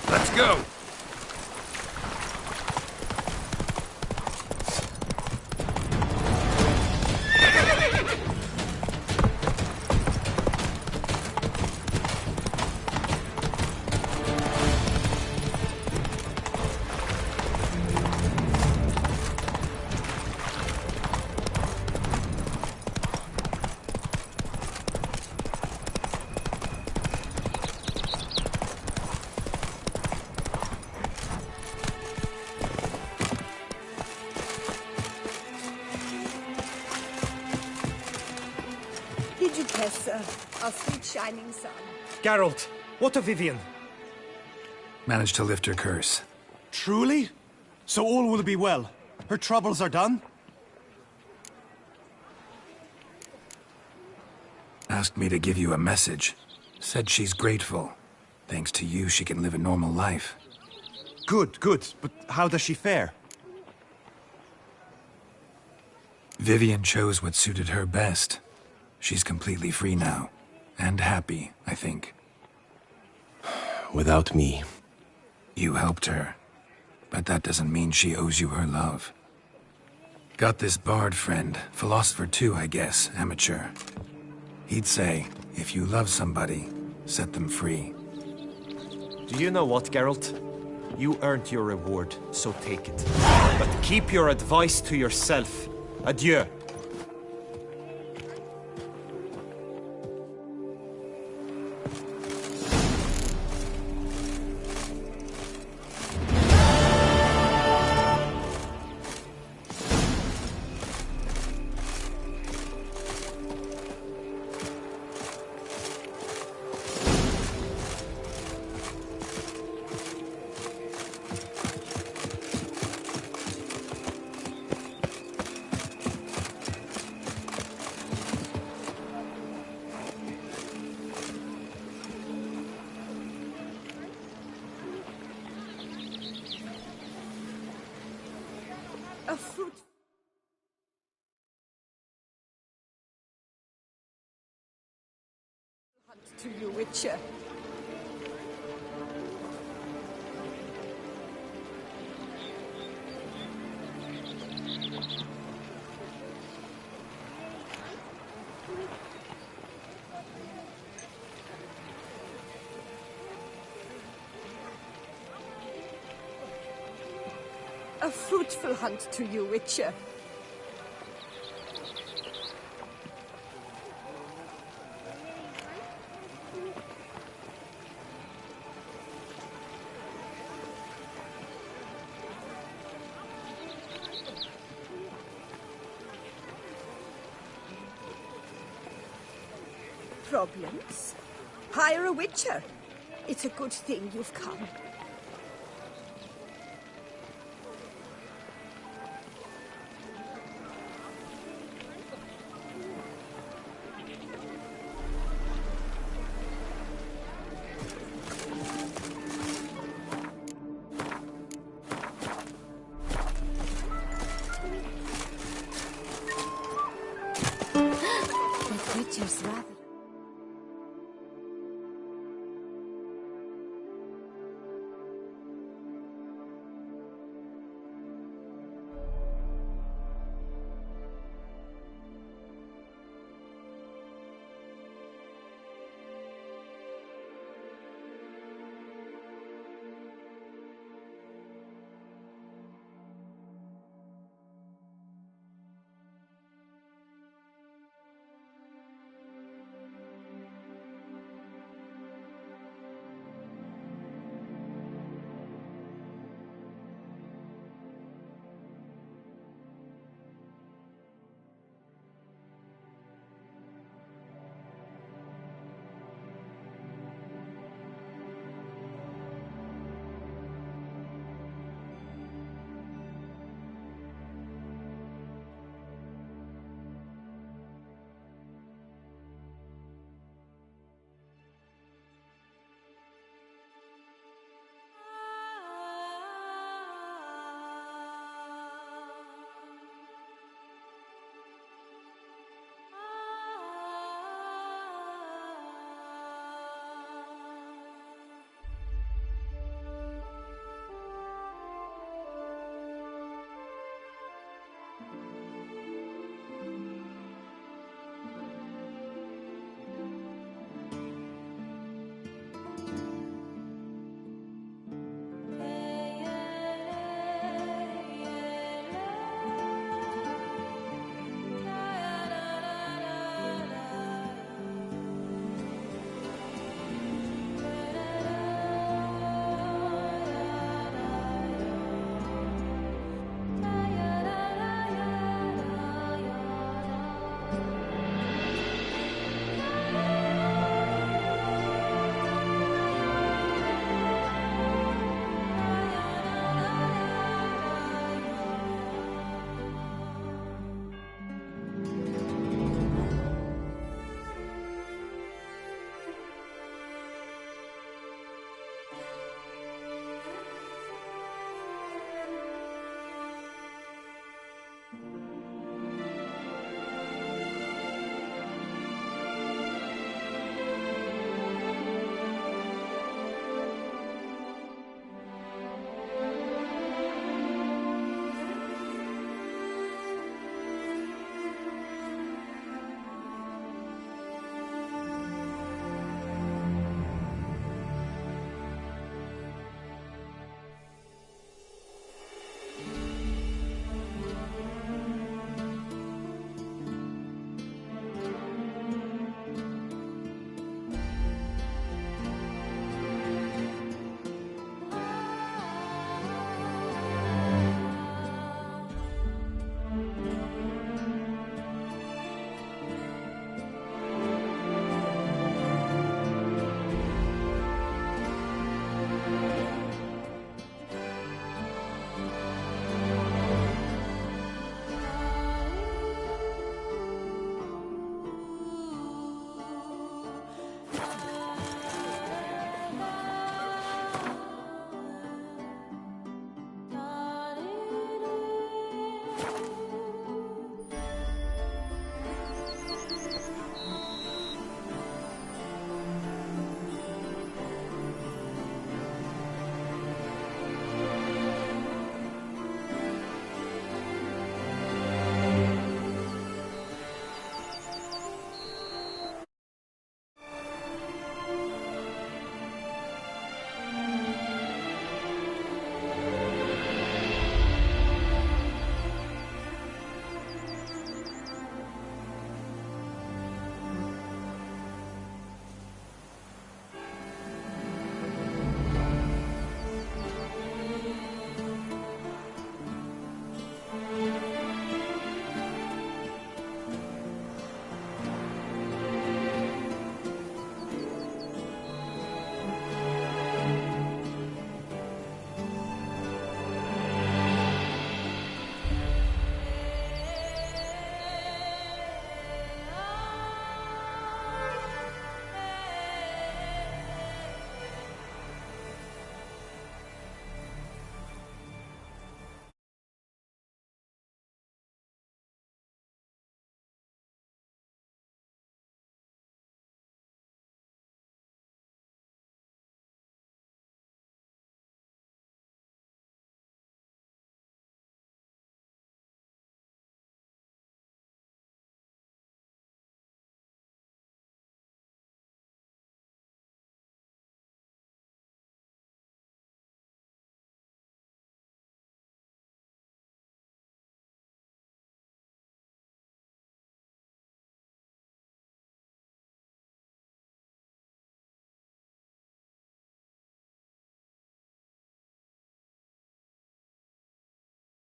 Let's go. Did you kiss our sweet shining sun? Geralt, what of Vivian? Managed to lift her curse. Truly? So all will be well? Her troubles are done? Asked me to give you a message. Said she's grateful. Thanks to you, she can live a normal life. Good, good. But how does she fare? Vivian chose what suited her best. She's completely free now. And happy, I think. Without me. You helped her. But that doesn't mean she owes you her love. Got this bard friend. Philosopher too, I guess. Amateur. He'd say, if you love somebody, set them free. Do you know what, Geralt? You earned your reward, so take it. But keep your advice to yourself. Adieu. A fruit. Hunt to you, Witcher. A fruitful hunt to you, Witcher. Problems? Hire a Witcher. It's a good thing you've come. The creature's rather...